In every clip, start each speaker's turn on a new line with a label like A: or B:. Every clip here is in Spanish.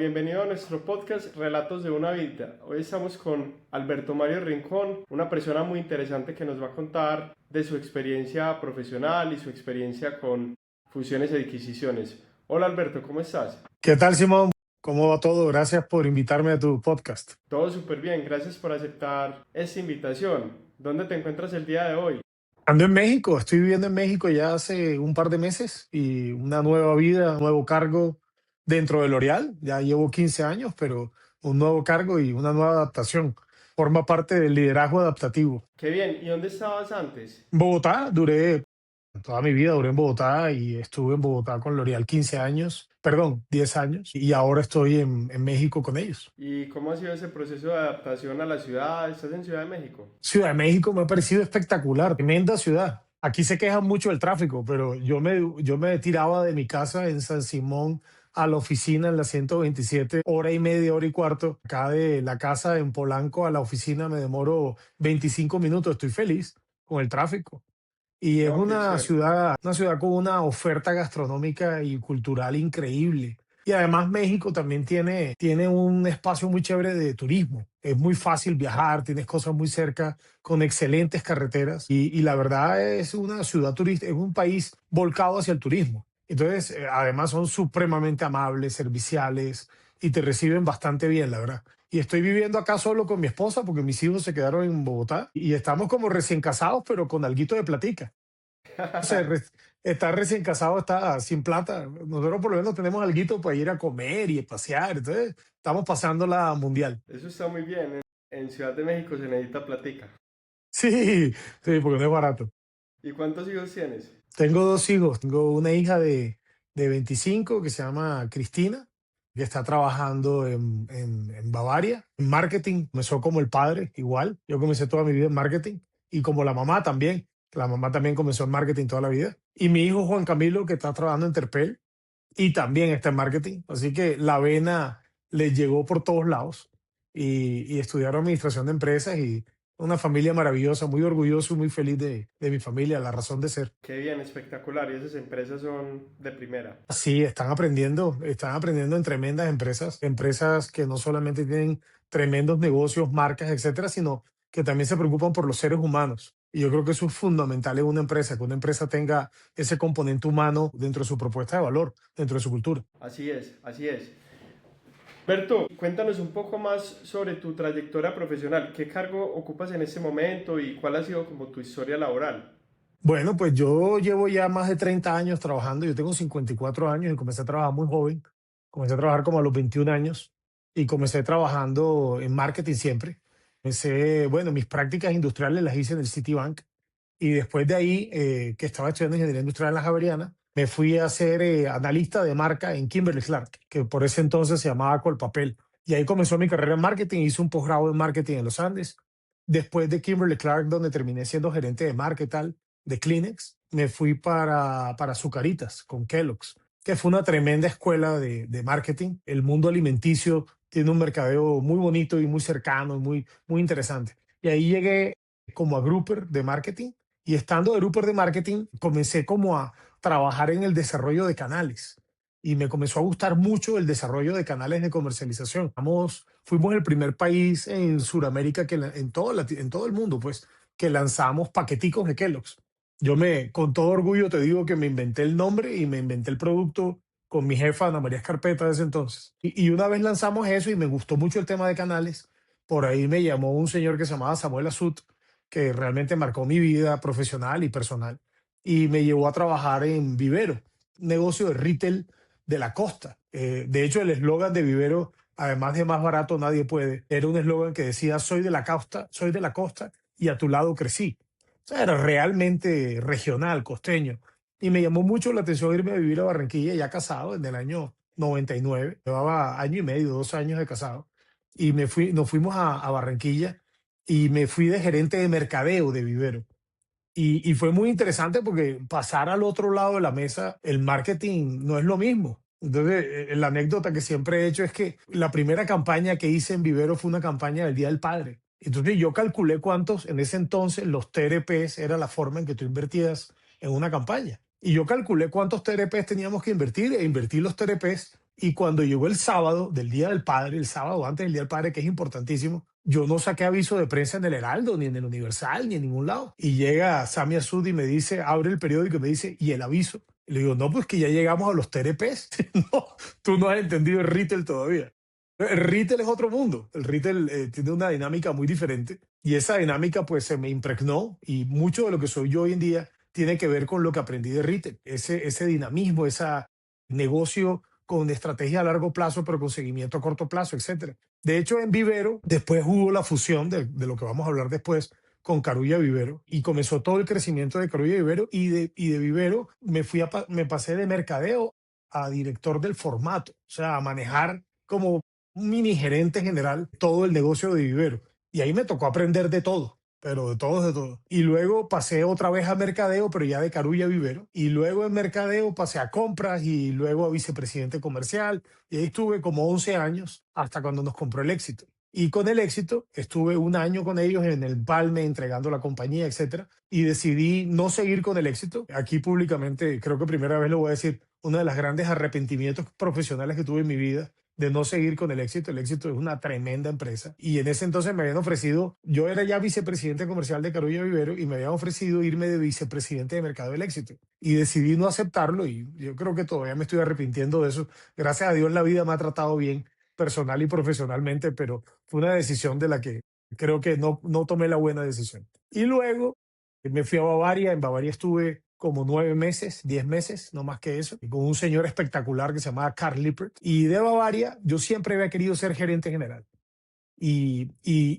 A: bienvenido a nuestro podcast Relatos de una Vida. Hoy estamos con Alberto Mario Rincón, una persona muy interesante que nos va a contar de su experiencia profesional y su experiencia con fusiones y adquisiciones. Hola Alberto, ¿cómo estás?
B: ¿Qué tal, Simón? ¿Cómo va todo? Gracias por invitarme a tu podcast.
A: Todo súper bien, gracias por aceptar esta invitación. ¿Dónde te encuentras el día de hoy?
B: Ando en México, estoy viviendo en México ya hace un par de meses y una nueva vida, un nuevo cargo dentro de L'Oréal. Ya llevo 15 años, pero un nuevo cargo y una nueva adaptación. Forma parte del liderazgo adaptativo.
A: Qué bien, ¿y dónde estabas antes?
B: En Bogotá, toda mi vida duré en Bogotá y estuve en Bogotá con L'Oréal 15 años, perdón, 10 años, y ahora estoy en México con ellos.
A: ¿Y cómo ha sido ese proceso de adaptación a la ciudad? ¿Estás en Ciudad de México?
B: Ciudad de México me ha parecido espectacular, tremenda ciudad. Aquí se quejan mucho del tráfico, pero yo me tiraba de mi casa en San Simón a la oficina en la 127, hora y media, hora y cuarto. Acá de la casa en Polanco a la oficina me demoro 25 minutos. Estoy feliz con el tráfico. Y es
A: No, qué chévere.
B: una ciudad con una oferta gastronómica y cultural increíble. Y además México también tiene un espacio muy chévere de turismo. Es muy fácil viajar, tienes cosas muy cerca, con excelentes carreteras. Y la verdad es una ciudad turística, es un país volcado hacia el turismo. Entonces, además son supremamente amables, serviciales y te reciben bastante bien, la verdad. Y estoy viviendo acá solo con mi esposa porque mis hijos se quedaron en Bogotá y estamos como recién casados, pero con alguito de platica. O sea, estar recién casado está sin plata. Nosotros por lo menos tenemos alguito para ir a comer y a pasear. Entonces, estamos pasando la mundial.
A: Eso está muy bien. En Ciudad de México se necesita platica.
B: Sí, sí, porque no es barato.
A: ¿Y cuántos hijos tienes?
B: Tengo dos hijos. Tengo una hija de 25 que se llama Cristina, que está trabajando en Bavaria, en marketing. Comenzó como el padre, igual. Yo comencé toda mi vida en marketing. Y como la mamá también. La mamá también comenzó en marketing toda la vida. Y mi hijo Juan Camilo, que está trabajando en Terpel y también está en marketing. Así que la vena le llegó por todos lados y estudiaron administración de empresas y una familia maravillosa, muy orgulloso y muy feliz de mi familia, la razón de ser.
A: Qué bien, espectacular. Y esas empresas son de primera.
B: Sí, están aprendiendo en tremendas empresas, empresas que no solamente tienen tremendos negocios, marcas, etcétera, sino que también se preocupan por los seres humanos. Y yo creo que eso es fundamental en una empresa, que una empresa tenga ese componente humano dentro de su propuesta de valor, dentro de su cultura.
A: Así es, así es. Berto, cuéntanos un poco más sobre tu trayectoria profesional. ¿Qué cargo ocupas en este momento y cuál ha sido como tu historia laboral?
B: Bueno, pues yo llevo ya más de 30 años trabajando. Yo tengo 54 años y comencé a trabajar muy joven. Comencé a trabajar como a los 21 años y comencé trabajando en marketing siempre. Bueno, mis prácticas industriales las hice en el Citibank y después de ahí, que estaba estudiando ingeniería industrial en la Javeriana, me fui a ser analista de marca en Kimberly-Clark, que por ese entonces se llamaba Colpapel. Y ahí comenzó mi carrera en marketing. Hice un posgrado en marketing en los Andes. Después de Kimberly-Clark, donde terminé siendo gerente de marketing de Kleenex, me fui para Zucaritas con Kellogg's, que fue una tremenda escuela de marketing. El mundo alimenticio tiene un mercadeo muy bonito y muy cercano, y muy interesante. Y ahí llegué como a grouper de marketing y estando de grouper de marketing comencé como a trabajar en el desarrollo de canales y me comenzó a gustar mucho el desarrollo de canales de comercialización. Fuimos el primer país en Sudamérica en todo el mundo, pues, que lanzamos paqueticos de Kellogg's. Con todo orgullo te digo que me inventé el nombre y me inventé el producto con mi jefa Ana María Escarpeta de ese entonces. Y una vez lanzamos eso y me gustó mucho el tema de canales, por ahí me llamó un señor que se llamaba Samuel Azut, que realmente marcó mi vida profesional y personal, y me llevó a trabajar en Vivero, un negocio de retail de la costa. De hecho, el eslogan de Vivero, además de más barato nadie puede, era un eslogan que decía soy de la costa y a tu lado crecí. O sea, era realmente regional, costeño. Y me llamó mucho la atención irme a vivir a Barranquilla, ya casado, en el año 99. Llevaba año y medio, 2 años de casado. Y nos fuimos a Barranquilla y me fui de gerente de mercadeo de Vivero. Y fue muy interesante porque pasar al otro lado de la mesa, el marketing no es lo mismo. Entonces, la anécdota que siempre he hecho es que la primera campaña que hice en Vivero fue una campaña del Día del Padre. Entonces, yo calculé cuántos, en ese entonces, los TRPs era la forma en que tú invertías en una campaña. Y yo calculé cuántos TRPs teníamos que invertir e invertí los TRPs Y cuando llegó el sábado del Día del Padre, el sábado antes del Día del Padre, que es importantísimo, yo no saqué aviso de prensa en el Heraldo, ni en el Universal, ni en ningún lado. Y llega Sami Asud y me dice, abre el periódico y me dice, ¿y el aviso? Y le digo, no, pues que ya llegamos a los TRPs. No, tú no has entendido el retail todavía. El retail es otro mundo. El retail tiene una dinámica muy diferente y esa dinámica pues se me impregnó y mucho de lo que soy yo hoy en día tiene que ver con lo que aprendí de retail. Ese dinamismo, ese negocio con estrategia a largo plazo, pero con seguimiento a corto plazo, etcétera. De hecho, en Vivero, después hubo la fusión de lo que vamos a hablar después con Carulla Vivero y comenzó todo el crecimiento de Carulla Vivero y de Vivero me pasé de mercadeo a director del formato, o sea, a manejar como un mini gerente general todo el negocio de Vivero. Y ahí me tocó aprender de todo, pero de todo, de todo. Y luego pasé otra vez a mercadeo, pero ya de Carulla a Vivero. Y luego en mercadeo pasé a compras y luego a vicepresidente comercial. Y ahí estuve como 11 años hasta cuando nos compró el Éxito. Y con el Éxito estuve un año con ellos en el Palme entregando la compañía, etcétera. Y decidí no seguir con el Éxito. Aquí públicamente, creo que primera vez lo voy a decir, uno de los grandes arrepentimientos profesionales que tuve en mi vida de no seguir con el Éxito. El Éxito es una tremenda empresa. Y en ese entonces me habían ofrecido, yo era ya vicepresidente comercial de Carulla Vivero y me habían ofrecido irme de vicepresidente de mercado del Éxito. Y decidí no aceptarlo y yo creo que todavía me estoy arrepintiendo de eso. Gracias a Dios la vida me ha tratado bien personal y profesionalmente, pero fue una decisión de la que creo que no tomé la buena decisión. Y luego me fui a Bavaria. En Bavaria estuve como 9 meses, 10 meses, no más que eso, y con un señor espectacular que se llamaba Karl Lippert. Y de Bavaria yo siempre había querido ser gerente general. Y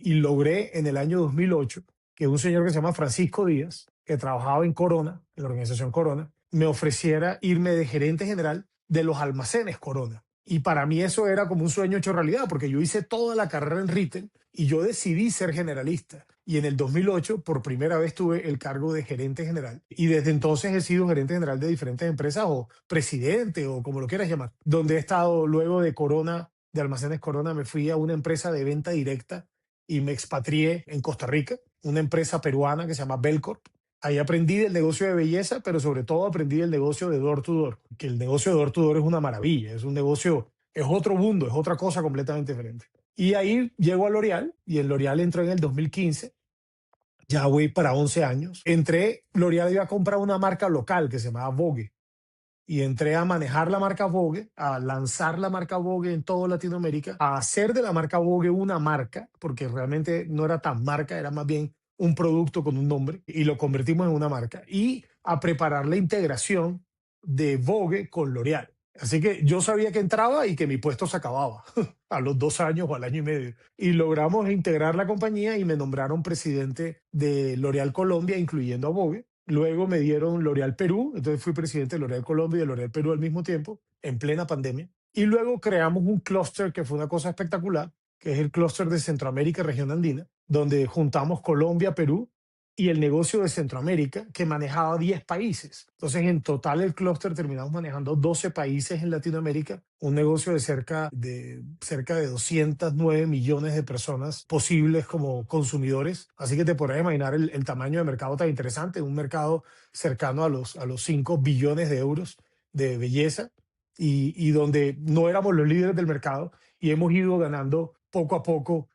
B: logré en el año 2008 que un señor que se llama Francisco Díaz, que trabajaba en Corona, en la organización Corona, me ofreciera irme de gerente general de los almacenes Corona. Y para mí eso era como un sueño hecho realidad, porque yo hice toda la carrera en retail y yo decidí ser generalista. Y en el 2008, por primera vez, tuve el cargo de gerente general. Y desde entonces he sido gerente general de diferentes empresas o presidente o como lo quieras llamar, donde he estado luego de Corona, de Almacenes Corona, me fui a una empresa de venta directa y me expatrié en Costa Rica, una empresa peruana que se llama Belcorp. Ahí aprendí del negocio de belleza, pero sobre todo aprendí del negocio de door to door, que el negocio de door to door es una maravilla, es un negocio, es otro mundo, es otra cosa completamente diferente. Y ahí llego a L'Oreal y en L'Oreal entró en el 2015, ya voy para 11 años. Entré, L'Oreal iba a comprar una marca local que se llamaba Vogue y entré a manejar la marca Vogue, a lanzar la marca Vogue en toda Latinoamérica, a hacer de la marca Vogue una marca, porque realmente no era tan marca, era más bien un producto con un nombre, y lo convertimos en una marca, y a preparar la integración de Vogue con L'Oreal. Así que yo sabía que entraba y que mi puesto se acababa a los 2 años o al año y medio. Y logramos integrar la compañía y me nombraron presidente de L'Oreal Colombia, incluyendo a Vogue. Luego me dieron L'Oreal Perú, entonces fui presidente de L'Oreal Colombia y de L'Oreal Perú al mismo tiempo, en plena pandemia. Y luego creamos un clúster que fue una cosa espectacular, que es el clúster de Centroamérica y región andina, donde juntamos Colombia, Perú y el negocio de Centroamérica, que manejaba 10 países. Entonces, en total, el clúster terminamos manejando 12 países en Latinoamérica, un negocio de cerca de 209 millones de personas posibles como consumidores. Así que te podrás imaginar el tamaño de mercado tan interesante, un mercado cercano a los 5 billones de euros de belleza y donde no éramos los líderes del mercado y hemos ido ganando poco a poco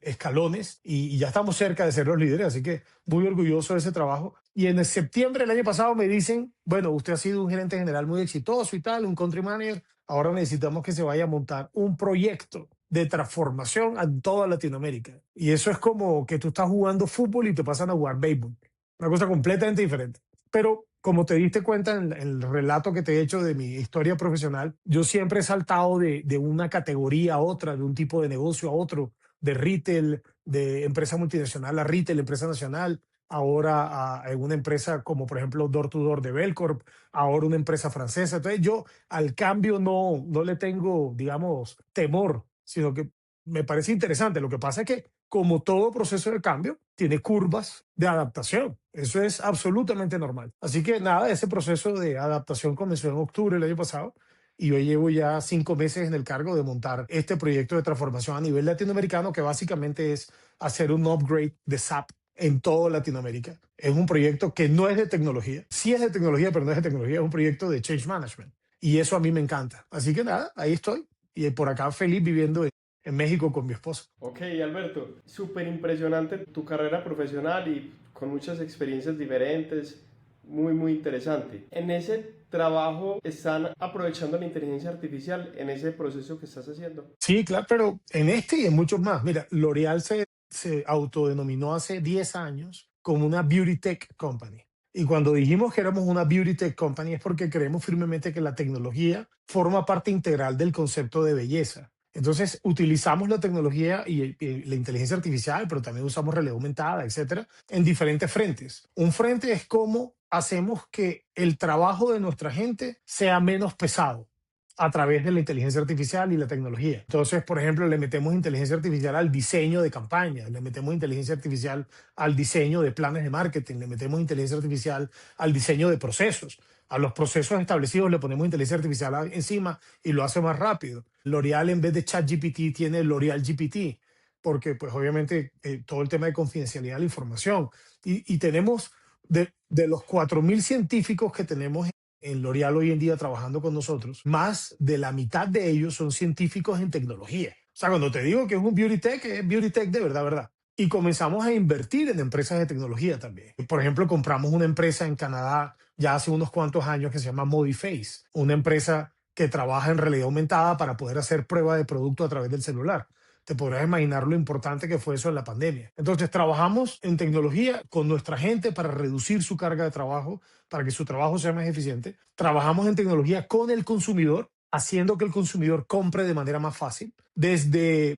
B: escalones y ya estamos cerca de ser los líderes, así que muy orgulloso de ese trabajo. Y en el septiembre del año pasado me dicen, bueno, usted ha sido un gerente general muy exitoso y tal, un country manager, ahora necesitamos que se vaya a montar un proyecto de transformación en toda Latinoamérica. Y eso es como que tú estás jugando fútbol y te pasan a jugar béisbol. Una cosa completamente diferente. Pero como te diste cuenta en el relato que te he hecho de mi historia profesional, yo siempre he saltado de una categoría a otra, de un tipo de negocio a otro, de retail, de empresa multinacional a retail, empresa nacional, ahora en una empresa como por ejemplo Door to Door de Belcorp, ahora una empresa francesa. Entonces yo al cambio no le tengo, digamos, temor, sino que me parece interesante. Lo que pasa es que como todo proceso de cambio, tiene curvas de adaptación. Eso es absolutamente normal. Así que nada, ese proceso de adaptación comenzó en octubre del año pasado y yo llevo ya 5 meses en el cargo de montar este proyecto de transformación a nivel latinoamericano que básicamente es hacer un upgrade de SAP en toda Latinoamérica. Es un proyecto que no es de tecnología. Sí es de tecnología, pero no es de tecnología. Es un proyecto de change management. Y eso a mí me encanta. Así que nada, ahí estoy. Y por acá feliz viviendo en México con mi esposa.
A: Ok, Alberto, súper impresionante tu carrera profesional y con muchas experiencias diferentes, muy, muy interesante. En ese trabajo están aprovechando la inteligencia artificial en ese proceso que estás haciendo.
B: Sí, claro, pero en este y en muchos más. Mira, L'Oreal se autodenominó hace 10 años como una Beauty Tech Company. Y cuando dijimos que éramos una Beauty Tech Company es porque creemos firmemente que la tecnología forma parte integral del concepto de belleza. Entonces, utilizamos la tecnología y la inteligencia artificial, pero también usamos realidad aumentada, etcétera, en diferentes frentes. Un frente es cómo hacemos que el trabajo de nuestra gente sea menos pesado a través de la inteligencia artificial y la tecnología. Entonces, por ejemplo, le metemos inteligencia artificial al diseño de campañas, le metemos inteligencia artificial al diseño de planes de marketing, le metemos inteligencia artificial al diseño de procesos. A los procesos establecidos le ponemos inteligencia artificial encima y lo hace más rápido. L'Oreal en vez de ChatGPT tiene L'Oreal GPT, porque pues obviamente todo el tema de confidencialidad de la información. Y tenemos de los 4.000 científicos que tenemos en L'Oreal hoy en día trabajando con nosotros, más de la mitad de ellos son científicos en tecnología. O sea, cuando te digo que es un beauty tech, es beauty tech de verdad, verdad. Y comenzamos a invertir en empresas de tecnología también. Por ejemplo, compramos una empresa en Canadá ya hace unos cuantos años que se llama Modiface, una empresa que trabaja en realidad aumentada para poder hacer prueba de producto a través del celular. Te podrás imaginar lo importante que fue eso en la pandemia. Entonces, trabajamos en tecnología con nuestra gente para reducir su carga de trabajo, para que su trabajo sea más eficiente. Trabajamos en tecnología con el consumidor, haciendo que el consumidor compre de manera más fácil, desde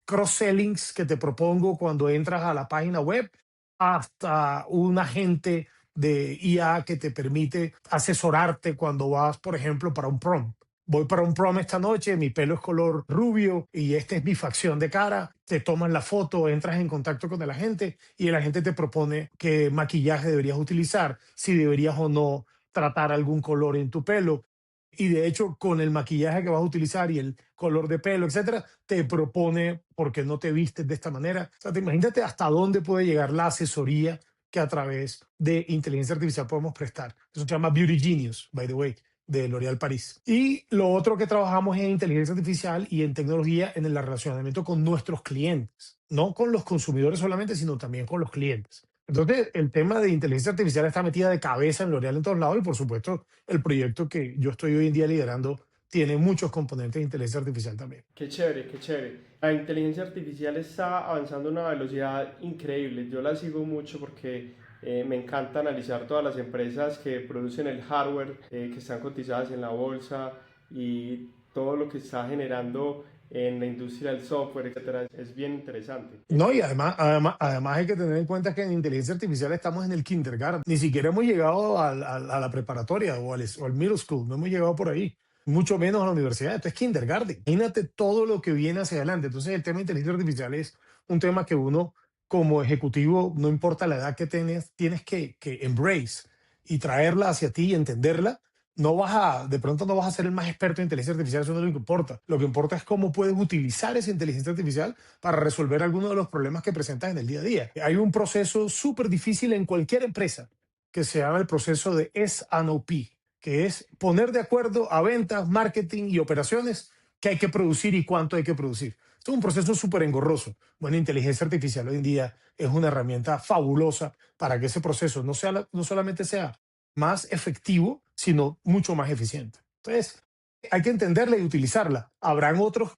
B: cross-sellings que te propongo cuando entras a la página web, hasta un agente de IA que te permite asesorarte cuando vas, por ejemplo, para un prom. Voy para un prom esta noche, mi pelo es color rubio y esta es mi facción de cara. Te tomas la foto, entras en contacto con el agente y el agente te propone qué maquillaje deberías utilizar, si deberías o no tratar algún color en tu pelo. Y de hecho, con el maquillaje que vas a utilizar y el color de pelo, etcétera, te propone por qué no te vistes de esta manera. O sea, te imagínate hasta dónde puede llegar la asesoría que a través de inteligencia artificial podemos prestar. Eso se llama Beauty Genius, by the way, de L'Oréal París. Y lo otro que trabajamos es en inteligencia artificial y en tecnología en el relacionamiento con nuestros clientes, no con los consumidores solamente, sino también con los clientes. Entonces, el tema de inteligencia artificial está metida de cabeza en L'Oréal en todos lados y, por supuesto, el proyecto que yo estoy hoy en día liderando tiene muchos componentes de inteligencia artificial también.
A: Qué chévere, qué chévere. La inteligencia artificial está avanzando a una velocidad increíble. Yo la sigo mucho porque me encanta analizar todas las empresas que producen el hardware, que están cotizadas en la bolsa y todo lo que está generando en la industria del software, etcétera. Es bien interesante.
B: No, y además hay que tener en cuenta que en inteligencia artificial estamos en el kindergarten. Ni siquiera hemos llegado a la preparatoria o al middle school. No hemos llegado por ahí. Mucho menos a la universidad. Esto es kindergarten. Imagínate todo lo que viene hacia adelante. Entonces, el tema de inteligencia artificial es un tema que uno, como ejecutivo, no importa la edad que tienes que embrace y traerla hacia ti y entenderla. De pronto no vas a ser el más experto en inteligencia artificial, eso no es lo que importa. Lo que importa es cómo puedes utilizar esa inteligencia artificial para resolver algunos de los problemas que presentas en el día a día. Hay un proceso súper difícil en cualquier empresa que se llama el proceso de S&OP, que es poner de acuerdo a ventas, marketing y operaciones qué hay que producir y cuánto hay que producir. Esto es un proceso súper engorroso. Bueno, inteligencia artificial hoy en día es una herramienta fabulosa para que ese proceso no solamente sea más efectivo, sino mucho más eficiente. Entonces, hay que entenderla y utilizarla. Habrán otros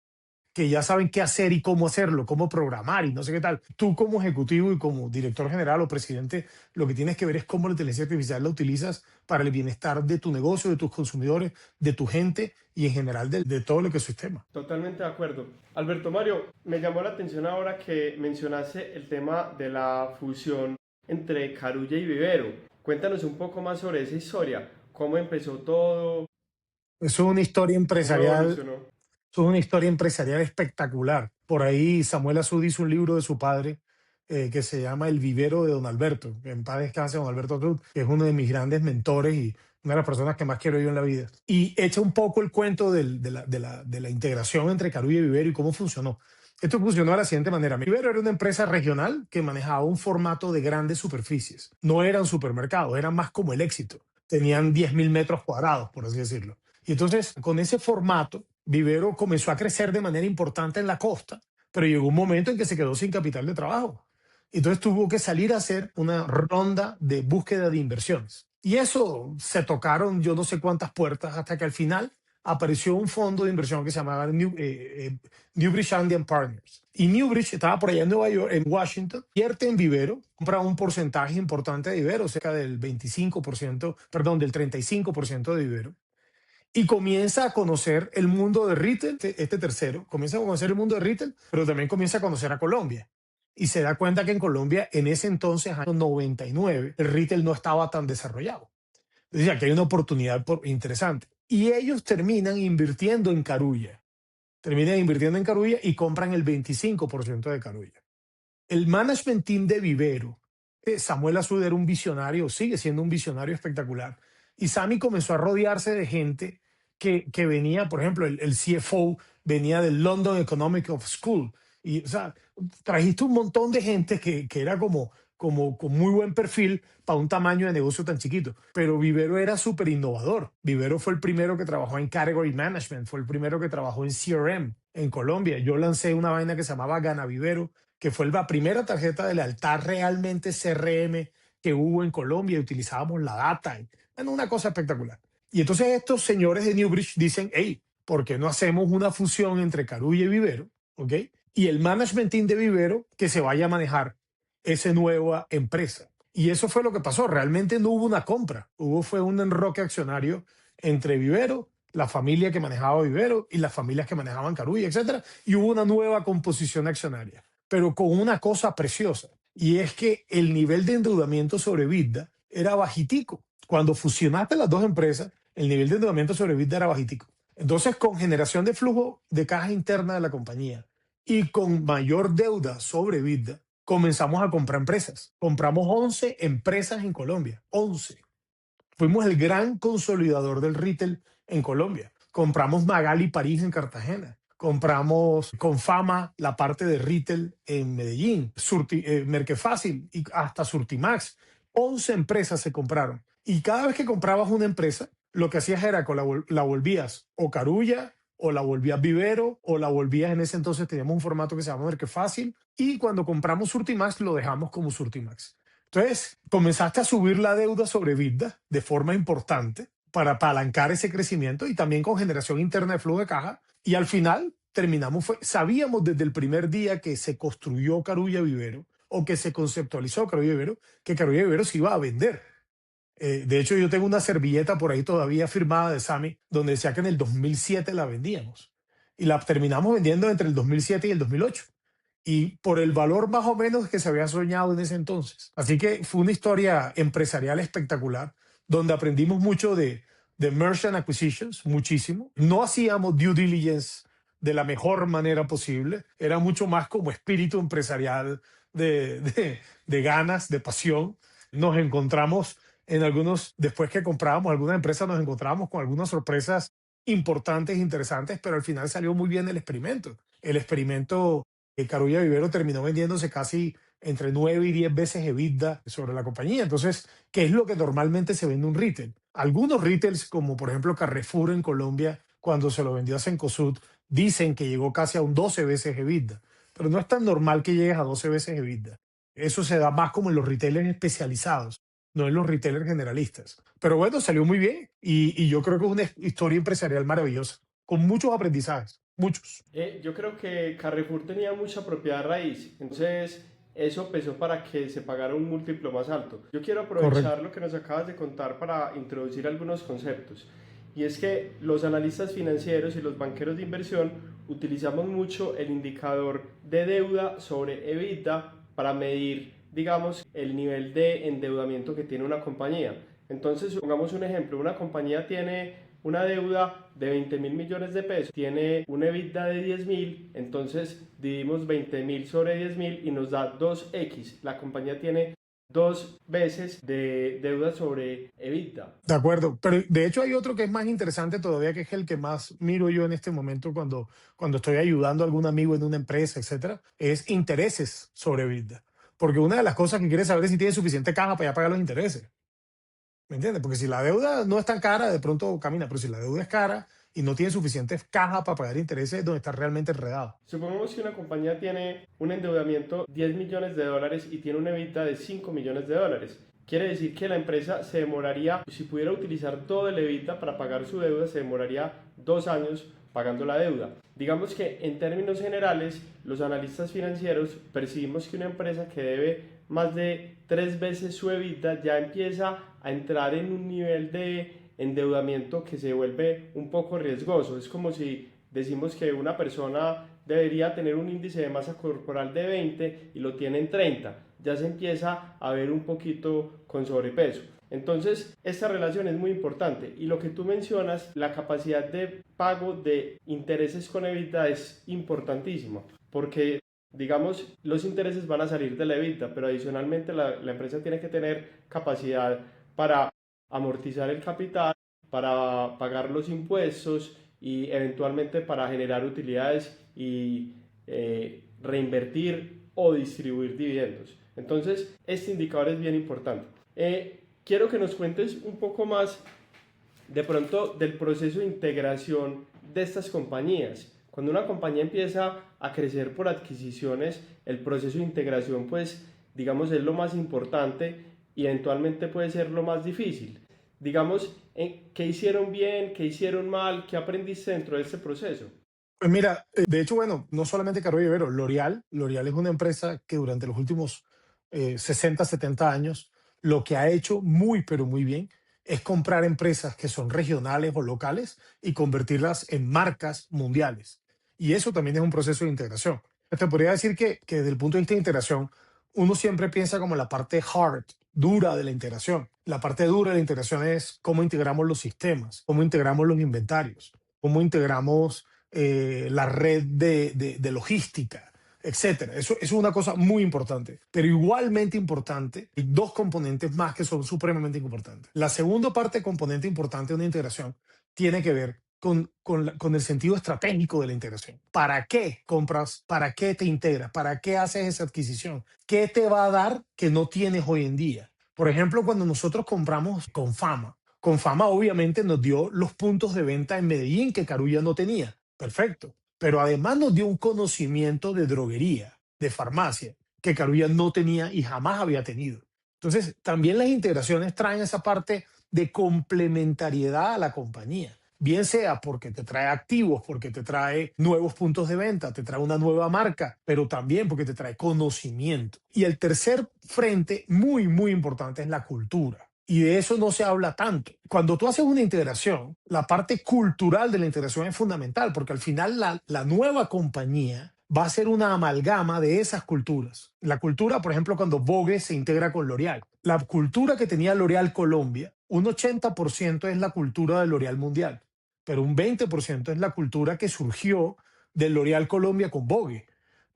B: que ya saben qué hacer y cómo hacerlo, cómo programar y no sé qué tal. Tú como ejecutivo y como director general o presidente, lo que tienes que ver es cómo la inteligencia artificial la utilizas para el bienestar de tu negocio, de tus consumidores, de tu gente y en general de todo lo que es su sistema.
A: Totalmente de acuerdo. Alberto Mario, me llamó la atención ahora que mencionaste el tema de la fusión entre Carulla y Vivero. Cuéntanos un poco más sobre esa historia, cómo empezó todo,
B: Eso es una historia
A: cómo
B: empresarial.
A: evolucionó.
B: Es una historia empresarial espectacular. Por ahí Samuel Azud hizo un libro de su padre que se llama El vivero de Don Alberto. Que en paz descanse Don Alberto Azud, que es uno de mis grandes mentores y una de las personas que más quiero yo en la vida. Y echa un poco el cuento de la integración entre Carulla y Vivero y cómo funcionó. Esto funcionó de la siguiente manera. Vivero era una empresa regional que manejaba un formato de grandes superficies. No eran supermercados, eran más como el Éxito. Tenían 10.000 metros cuadrados, por así decirlo. Y entonces, con ese formato, Vivero comenzó a crecer de manera importante en la costa, pero llegó un momento en que se quedó sin capital de trabajo. Entonces tuvo que salir a hacer una ronda de búsqueda de inversiones. Y eso se tocaron yo no sé cuántas puertas hasta que al final apareció un fondo de inversión que se llamaba Newbridge Andean Partners. Y Newbridge estaba por allá en Nueva York, en Washington, invierte en Vivero, compra un porcentaje importante de Vivero, cerca del 25%, perdón, del 35% de Vivero, y comienza a conocer el mundo de retail, este tercero, comienza a conocer el mundo de retail, pero también comienza a conocer a Colombia. Y se da cuenta que en Colombia, en ese entonces, año 99, el retail no estaba tan desarrollado. Entonces, aquí hay una oportunidad interesante. Y ellos terminan invirtiendo en Carulla y compran el 25% de Carulla. El management team de Vivero, Samuel Azud era un visionario, sigue siendo un visionario espectacular. Y Sammy comenzó a rodearse de gente que venía, por ejemplo, el CFO venía del London Economic of School. Y, o sea, trajiste un montón de gente que era como con muy buen perfil para un tamaño de negocio tan chiquito. Pero Vivero era súper innovador. Vivero fue el primero que trabajó en Category Management, fue el primero que trabajó en CRM en Colombia. Yo lancé una vaina que se llamaba Gana Vivero, que fue la primera tarjeta de lealtad realmente CRM que hubo en Colombia y utilizábamos la data. Bueno, una cosa espectacular. Y entonces estos señores de Newbridge dicen, hey, ¿por qué no hacemos una fusión entre Carulla y Vivero? ¿Ok? Y el management team de Vivero que se vaya a manejar esa nueva empresa. Y eso fue lo que pasó. Realmente no hubo una compra. Fue un enroque accionario entre Vivero, la familia que manejaba Vivero y las familias que manejaban Carulla, etcétera. Y hubo una nueva composición accionaria, pero con una cosa preciosa. Y es que el nivel de endeudamiento sobre EBITDA era bajitico. Cuando fusionaste las dos empresas, el nivel de endeudamiento sobre EBITDA era bajitico. Entonces, con generación de flujo de caja interna de la compañía y con mayor deuda sobre EBITDA, comenzamos a comprar empresas. Compramos 11 empresas en Colombia. 11. Fuimos el gran consolidador del retail en Colombia. Compramos Magali París en Cartagena. Compramos Confama la parte de retail en Medellín. Merquefácil y hasta Surtimax. 11 empresas se compraron. Y cada vez que comprabas una empresa, lo que hacías era que la volvías o Carulla, o la volvías Vivero, o la volvías, en ese entonces teníamos un formato que se llama Merquefácil, y cuando compramos Surtimax lo dejamos como Surtimax. Entonces, comenzaste a subir la deuda sobre EBITDA de forma importante para apalancar ese crecimiento y también con generación interna de flujo de caja. Y al final sabíamos desde el primer día que se construyó Carulla Vivero o que se conceptualizó Carulla Vivero, que Carulla Vivero se iba a vender. De hecho, yo tengo una servilleta por ahí todavía firmada de Sami, donde decía que en el 2007 la vendíamos. Y la terminamos vendiendo entre el 2007 y el 2008. Y por el valor más o menos que se había soñado en ese entonces. Así que fue una historia empresarial espectacular, donde aprendimos mucho de merchant acquisitions, muchísimo. No hacíamos due diligence de la mejor manera posible. Era mucho más como espíritu empresarial de ganas, de pasión. Nos encontramos después que comprábamos algunas empresas, nos encontrábamos con algunas sorpresas importantes, interesantes, pero al final salió muy bien el experimento. El experimento, Carulla Vivero terminó vendiéndose casi entre 9 y 10 veces EBITDA sobre la compañía. Entonces, ¿qué es lo que normalmente se vende un retail? Algunos retails, como por ejemplo Carrefour en Colombia, cuando se lo vendió a Cencosud, dicen que llegó casi a un 12 veces EBITDA. Pero no es tan normal que llegues a 12 veces EBITDA. Eso se da más como en los retailers especializados, no en los retailers generalistas. Pero bueno, salió muy bien y yo creo que es una historia empresarial maravillosa, con muchos aprendizajes, muchos.
A: Yo creo que Carrefour tenía mucha propiedad raíz, entonces eso pesó para que se pagara un múltiplo más alto. Yo quiero
B: Correcto.
A: aprovechar lo que nos acabas de contar para introducir algunos conceptos. Y es que los analistas financieros y los banqueros de inversión utilizamos mucho el indicador de deuda sobre EBITDA para medir, digamos, el nivel de endeudamiento que tiene una compañía. Entonces, pongamos un ejemplo, una compañía tiene una deuda de 20.000 millones de pesos, tiene un EBITDA de 10.000, entonces dividimos 20.000 sobre 10.000 y nos da 2x. La compañía tiene dos veces de deuda sobre EBITDA.
B: De acuerdo, pero de hecho hay otro que es más interesante todavía, que es el que más miro yo en este momento cuando estoy ayudando a algún amigo en una empresa, etcétera, es intereses sobre EBITDA. Porque una de las cosas que quieres saber es si tienes suficiente caja para ya pagar los intereses. ¿Me entiendes? Porque si la deuda no es tan cara, de pronto camina, pero si la deuda es cara y no tiene suficientes cajas para pagar intereses, es donde está realmente enredado.
A: Supongamos que una compañía tiene un endeudamiento 10 millones de dólares y tiene una EBITDA de 5 millones de dólares. Quiere decir que la empresa se demoraría, si pudiera utilizar todo el EBITDA para pagar su deuda, se demoraría 2 años pagando la deuda. Digamos que en términos generales, los analistas financieros percibimos que una empresa que debe más de 3 veces su EBITDA ya empieza a entrar en un nivel de endeudamiento que se vuelve un poco riesgoso. Es como si decimos que una persona debería tener un índice de masa corporal de 20 y lo tiene en 30. Ya se empieza a ver un poquito con sobrepeso. Entonces, esta relación es muy importante y lo que tú mencionas, la capacidad de pago de intereses con EBITDA es importantísimo porque, digamos, los intereses van a salir de la EBITDA, pero adicionalmente la empresa tiene que tener capacidad para amortizar el capital, para pagar los impuestos y eventualmente para generar utilidades y reinvertir o distribuir dividendos. Entonces, este indicador es bien importante. Quiero que nos cuentes un poco más de pronto del proceso de integración de estas compañías. Cuando una compañía empieza a crecer por adquisiciones, el proceso de integración, pues, digamos, es lo más importante y eventualmente puede ser lo más difícil. Digamos, ¿qué hicieron bien, qué hicieron mal, qué aprendiste dentro de este proceso?
B: Pues mira, de hecho, bueno, no solamente Carlos Rivero, L'Oreal es una empresa que durante los últimos 60, 70 años, lo que ha hecho muy, pero muy bien, es comprar empresas que son regionales o locales y convertirlas en marcas mundiales. Y eso también es un proceso de integración. Te podría decir que desde el punto de vista de integración, uno siempre piensa como la parte hard, dura de la integración. La parte dura de la integración es cómo integramos los sistemas, cómo integramos los inventarios, cómo integramos la red de logística, etcétera. Eso es una cosa muy importante, pero igualmente importante, hay dos componentes más que son supremamente importantes. La segunda parte, componente importante de una integración, tiene que ver con el sentido estratégico de la integración. ¿Para qué compras? ¿Para qué te integras? ¿Para qué haces esa adquisición? ¿Qué te va a dar que no tienes hoy en día? Por ejemplo, cuando nosotros compramos con Fama obviamente nos dio los puntos de venta en Medellín que Carulla no tenía. Perfecto. Pero además nos dio un conocimiento de droguería, de farmacia, que Carulla no tenía y jamás había tenido. Entonces, también las integraciones traen esa parte de complementariedad a la compañía. Bien sea porque te trae activos, porque te trae nuevos puntos de venta, te trae una nueva marca, pero también porque te trae conocimiento. Y el tercer frente muy, muy importante es la cultura. Y de eso no se habla tanto. Cuando tú haces una integración, la parte cultural de la integración es fundamental, porque al final la nueva compañía va a ser una amalgama de esas culturas. La cultura, por ejemplo, cuando Vogue se integra con L'Oreal. La cultura que tenía L'Oreal Colombia, un 80% es la cultura de L'Oreal Mundial, pero un 20% es la cultura que surgió de L'Oreal Colombia con Vogue.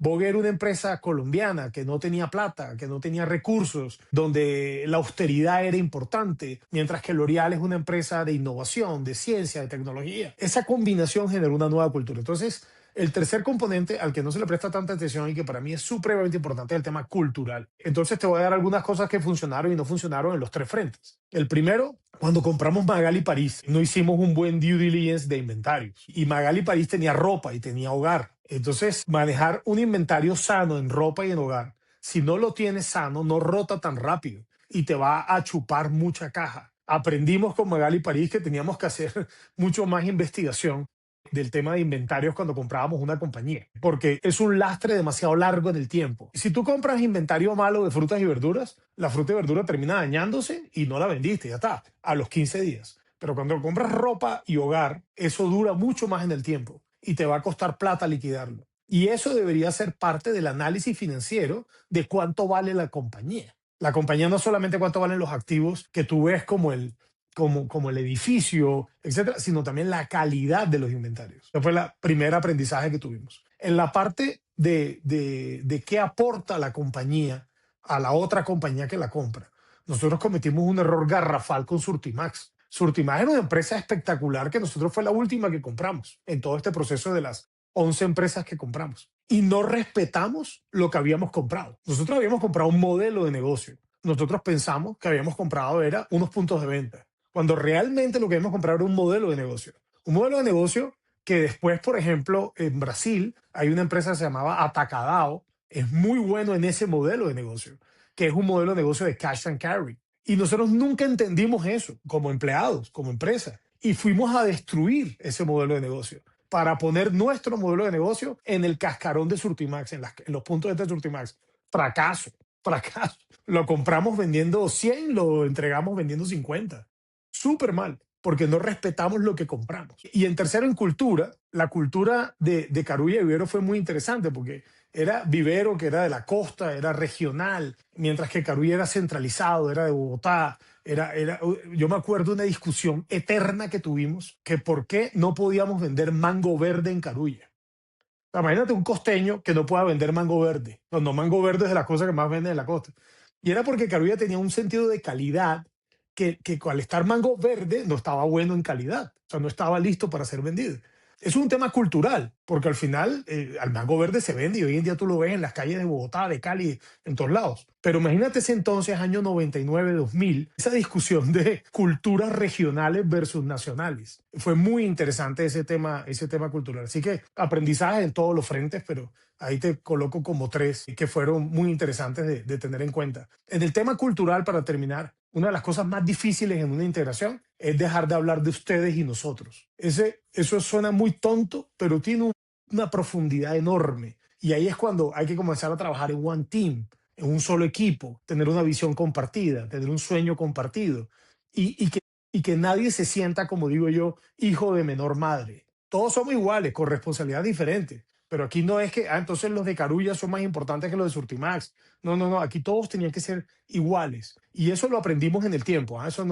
B: Vogue era una empresa colombiana que no tenía plata, que no tenía recursos, donde la austeridad era importante, mientras que L'Oreal es una empresa de innovación, de ciencia, de tecnología. Esa combinación generó una nueva cultura. Entonces, el tercer componente al que no se le presta tanta atención y que para mí es supremamente importante es el tema cultural. Entonces te voy a dar algunas cosas que funcionaron y no funcionaron en los tres frentes. El primero, cuando compramos Magali París, no hicimos un buen due diligence de inventarios. Y Magali París tenía ropa y tenía hogar. Entonces, manejar un inventario sano en ropa y en hogar, si no lo tienes sano, no rota tan rápido y te va a chupar mucha caja. Aprendimos con Magali París que teníamos que hacer mucho más investigación del tema de inventarios cuando comprábamos una compañía, porque es un lastre demasiado largo en el tiempo. Si tú compras inventario malo de frutas y verduras, la fruta y verdura termina dañándose y no la vendiste, ya está, a los 15 días. Pero cuando compras ropa y hogar, eso dura mucho más en el tiempo y te va a costar plata liquidarlo. Y eso debería ser parte del análisis financiero de cuánto vale la compañía. La compañía no solamente cuánto valen los activos que tú ves como el edificio, etcétera, sino también la calidad de los inventarios. Ese fue el primer aprendizaje que tuvimos. En la parte de qué aporta la compañía a la otra compañía que la compra, nosotros cometimos un error garrafal con Surtimax. Surtimax era una empresa espectacular que nosotros fue la última que compramos en todo este proceso de las 11 empresas que compramos. Y no respetamos lo que habíamos comprado. Nosotros habíamos comprado un modelo de negocio. nosotros pensamos que habíamos comprado era unos puntos de venta, cuando realmente lo que habíamos comprado era un modelo de negocio. Un modelo de negocio que después, por ejemplo, en Brasil hay una empresa que se llamaba Atacadao, es muy bueno en ese modelo de negocio, que es un modelo de negocio de cash and carry. Y nosotros nunca entendimos eso como empleados, como empresa. Y fuimos a destruir ese modelo de negocio para poner nuestro modelo de negocio en el cascarón de Surtimax, en los puntos de venta de Surtimax. Fracaso, fracaso. Lo compramos vendiendo 100, lo entregamos vendiendo 50. Súper mal, porque no respetamos lo que compramos. Y en tercero, en cultura, la cultura de Carulla y Vivero fue muy interesante porque era Vivero, que era de la costa, era regional, mientras que Carulla era centralizado, era de Bogotá. Yo me acuerdo de una discusión eterna que tuvimos, que por qué no podíamos vender mango verde en Carulla. O sea, imagínate un costeño que no pueda vender mango verde. No, mango verde es de las cosas que más venden en la costa. Y era porque Carulla tenía un sentido de calidad que al estar mango verde no estaba bueno en calidad. O sea, no estaba listo para ser vendido. Es un tema cultural, porque al final al mango verde se vende y hoy en día tú lo ves en las calles de Bogotá, de Cali, en todos lados. Pero imagínate ese entonces, año 99, 2000, esa discusión de culturas regionales versus nacionales. Fue muy interesante ese tema cultural. Así que aprendizaje en todos los frentes, pero ahí te coloco como tres que fueron muy interesantes de tener en cuenta. En el tema cultural, para terminar, una de las cosas más difíciles en una integración es dejar de hablar de ustedes y nosotros. Eso suena muy tonto, pero tiene una profundidad enorme. Y ahí es cuando hay que comenzar a trabajar en one team, en un solo equipo, tener una visión compartida, tener un sueño compartido y que nadie se sienta, como digo yo, hijo de menor madre. Todos somos iguales, con responsabilidades diferentes. Pero aquí no es que, entonces los de Carulla son más importantes que los de Surtimax. No, aquí todos tenían que ser iguales. Y eso lo aprendimos en el tiempo. Eso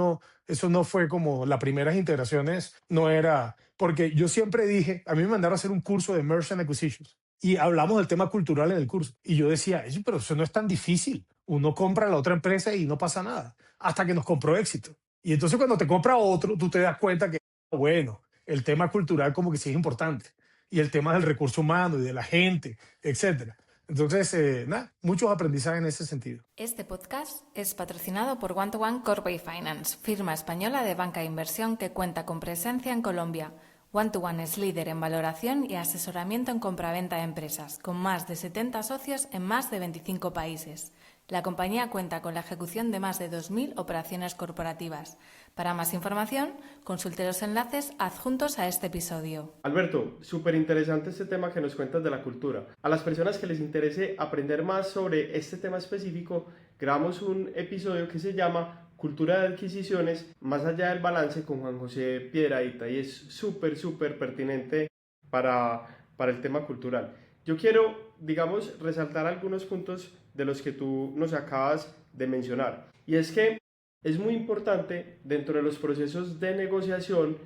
B: no fue como las primeras integraciones, no era, porque yo siempre dije, a mí me mandaron a hacer un curso de Merchant Acquisitions y hablamos del tema cultural en el curso. Y yo decía, pero eso no es tan difícil. Uno compra a la otra empresa y no pasa nada, hasta que nos compró Éxito. Y entonces cuando te compra otro, tú te das cuenta que, bueno, el tema cultural como que sí es importante. Y el tema del recurso humano y de la gente, etcétera. Entonces, muchos aprendizajes en ese sentido.
C: Este podcast es patrocinado por One to One Corporate Finance, firma española de banca de inversión que cuenta con presencia en Colombia. One to One es líder en valoración y asesoramiento en compraventa de empresas, con más de 70 socios en más de 25 países. La compañía cuenta con la ejecución de más de 2.000 operaciones corporativas. Para más información, consulte los enlaces adjuntos a este episodio.
A: Alberto, súper interesante este tema que nos cuentas de la cultura. A las personas que les interese aprender más sobre este tema específico, grabamos un episodio que se llama Cultura de Adquisiciones, más allá del balance, con Juan José Piedradita, y es súper pertinente para el tema cultural. Yo quiero, digamos, resaltar algunos puntos de los que tú nos acabas de mencionar, y es que es muy importante dentro de los procesos de negociación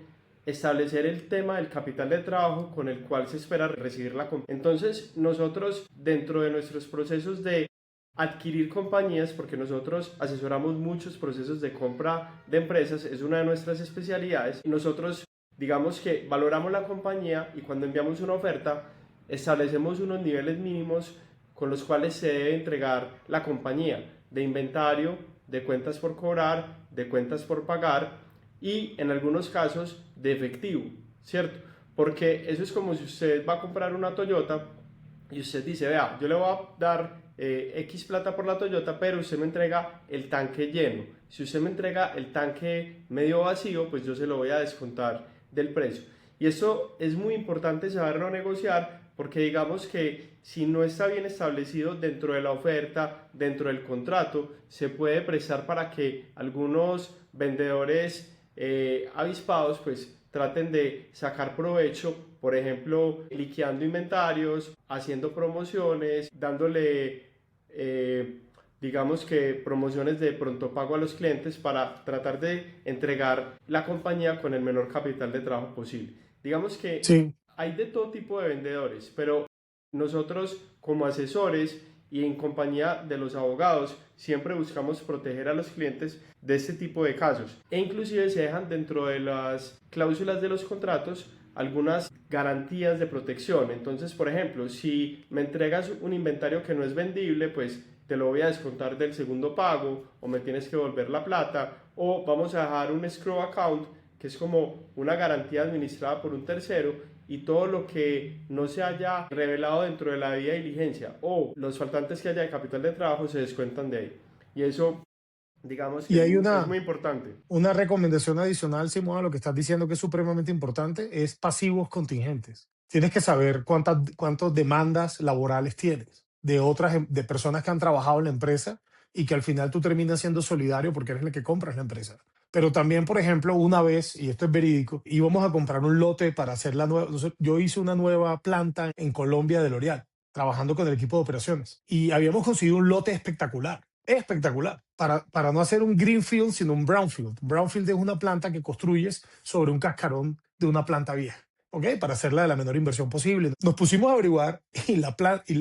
A: establecer el tema del capital de trabajo con el cual se espera recibir la compra. Entonces nosotros, dentro de nuestros procesos de adquirir compañías, porque nosotros asesoramos muchos procesos de compra de empresas, es una de nuestras especialidades, y nosotros digamos que valoramos la compañía y cuando enviamos una oferta establecemos unos niveles mínimos con los cuales se debe entregar la compañía, de inventario, de cuentas por cobrar, de cuentas por pagar y en algunos casos de efectivo, ¿cierto? Porque eso es como si usted va a comprar una Toyota y usted dice, vea, yo le voy a dar X plata por la Toyota, pero usted me entrega el tanque lleno. Si usted me entrega el tanque medio vacío, pues yo se lo voy a descontar del precio. Y eso es muy importante saberlo negociar, porque digamos que si no está bien establecido dentro de la oferta, dentro del contrato, se puede prestar para que algunos vendedores avispados pues traten de sacar provecho, por ejemplo, liquidando inventarios, haciendo promociones, dándole digamos que promociones de pronto pago a los clientes para tratar de entregar la compañía con el menor capital de trabajo posible. Digamos que
B: Sí.
A: hay de todo tipo de vendedores, pero nosotros como asesores y en compañía de los abogados siempre buscamos proteger a los clientes de este tipo de casos, e inclusive se dejan dentro de las cláusulas de los contratos algunas garantías de protección. Entonces, por ejemplo, si me entregas un inventario que no es vendible, pues te lo voy a descontar del segundo pago o me tienes que devolver la plata, o vamos a dejar un escrow account, que es como una garantía administrada por un tercero, y todo lo que no se haya revelado dentro de la debida diligencia o los faltantes que haya de capital de trabajo se descuentan de ahí. Y eso, digamos que
B: Y hay
A: es muy importante.
B: una recomendación adicional, Simón, a lo que estás diciendo que es supremamente importante, es pasivos contingentes. Tienes que saber cuántas demandas laborales tienes de personas que han trabajado en la empresa y que al final tú terminas siendo solidario porque eres el que compras la empresa. Pero también, por ejemplo, una vez, y esto es verídico, íbamos a comprar un lote para hacer la nueva. Yo hice una nueva planta en Colombia de L'Oréal, trabajando con el equipo de operaciones. Y habíamos conseguido un lote espectacular, espectacular, para no hacer un greenfield, sino un brownfield. Brownfield es una planta que construyes sobre un cascarón de una planta vieja. ¿Ok? Para hacerla de la menor inversión posible. Nos pusimos a averiguar y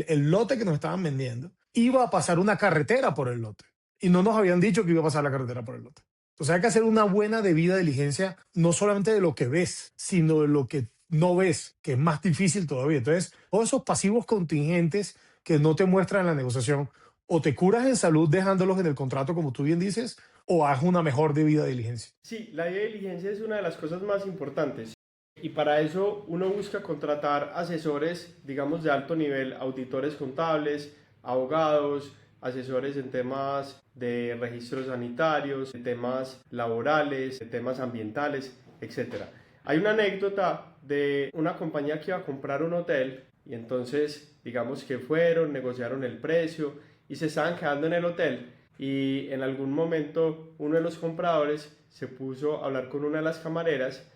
B: el lote que nos estaban vendiendo iba a pasar una carretera por el lote. Y no nos habían dicho que iba a pasar la carretera por el lote. Entonces hay que hacer una buena debida diligencia, no solamente de lo que ves, sino de lo que no ves, que es más difícil todavía. Entonces, todos esos pasivos contingentes que no te muestran en la negociación, o te curas en salud dejándolos en el contrato, como tú bien dices, o haz una mejor debida diligencia.
A: Sí, la debida diligencia es una de las cosas más importantes. Y para eso uno busca contratar asesores, digamos, de alto nivel, auditores contables, abogados, asesores en temas de registros sanitarios, de temas laborales, de temas ambientales, etc. Hay una anécdota de una compañía que iba a comprar un hotel y entonces, digamos que fueron, negociaron el precio y se estaban quedando en el hotel. Y en algún momento uno de los compradores se puso a hablar con una de las camareras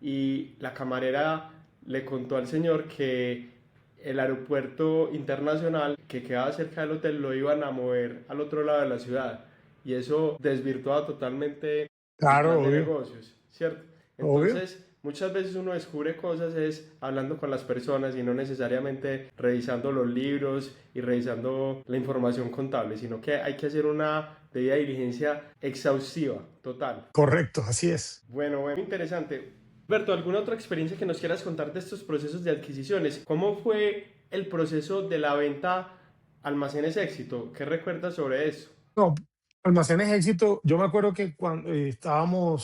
A: y la camarera le contó al señor que el aeropuerto internacional que quedaba cerca del hotel lo iban a mover al otro lado de la ciudad y eso desvirtuaba totalmente el
B: Claro,
A: plan de
B: obvio,
A: negocios, ¿cierto?
B: obvio.
A: Entonces, muchas veces uno descubre cosas es hablando con las personas y no necesariamente revisando los libros y revisando la información contable, sino que hay que hacer una debida diligencia exhaustiva, total.
B: Correcto, así es.
A: Bueno, muy interesante. Berto, ¿alguna otra experiencia que nos quieras contar de estos procesos de adquisiciones? ¿Cómo fue el proceso de la venta Almacenes Éxito? ¿Qué recuerdas sobre eso?
B: No, Almacenes Éxito, yo me acuerdo que cuando estábamos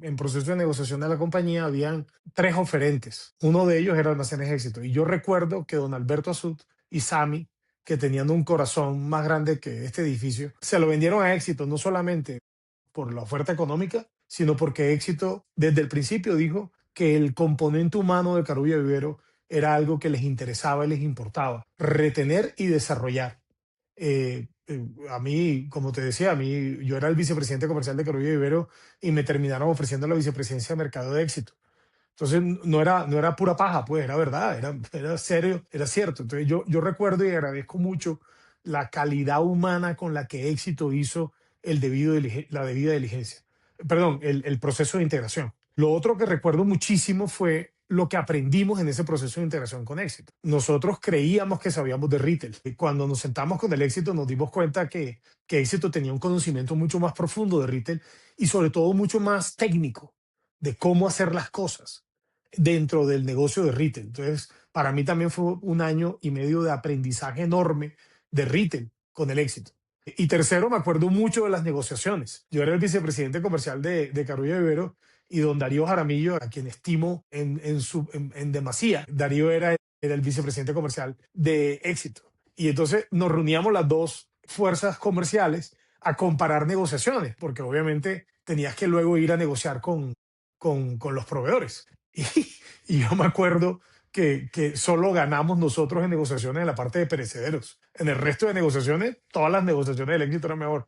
B: en proceso de negociación de la compañía, habían tres oferentes. Uno de ellos era Almacenes Éxito. Y yo recuerdo que don Alberto Azud y Sami, que tenían un corazón más grande que este edificio, se lo vendieron a Éxito, no solamente por la oferta económica, sino porque Éxito desde el principio dijo que el componente humano de Carulla Vivero era algo que les interesaba y les importaba, retener y desarrollar. A mí, como te decía, yo era el vicepresidente comercial de Carulla Vivero y me terminaron ofreciendo la vicepresidencia de Mercado de Éxito. Entonces no era pura paja, pues era verdad, era serio, era cierto. Entonces yo recuerdo y agradezco mucho la calidad humana con la que Éxito hizo la debida diligencia. Perdón, el proceso de integración. Lo otro que recuerdo muchísimo fue lo que aprendimos en ese proceso de integración con Éxito. Nosotros creíamos que sabíamos de retail. Y cuando nos sentamos con el Éxito nos dimos cuenta que Éxito tenía un conocimiento mucho más profundo de retail y sobre todo mucho más técnico de cómo hacer las cosas dentro del negocio de retail. Entonces, para mí también fue un año y medio de aprendizaje enorme de retail con el Éxito. Y tercero, me acuerdo mucho de las negociaciones. Yo era el vicepresidente comercial de Carulla Vivero y don Darío Jaramillo, a quien estimo en demasía. Darío era el vicepresidente comercial de Éxito. Y entonces nos reuníamos las dos fuerzas comerciales a comparar negociaciones, porque obviamente tenías que luego ir a negociar con los proveedores. Y, y yo me acuerdo que solo ganamos nosotros en negociaciones en la parte de perecederos. En el resto de negociaciones, todas las negociaciones del Éxito eran mejor.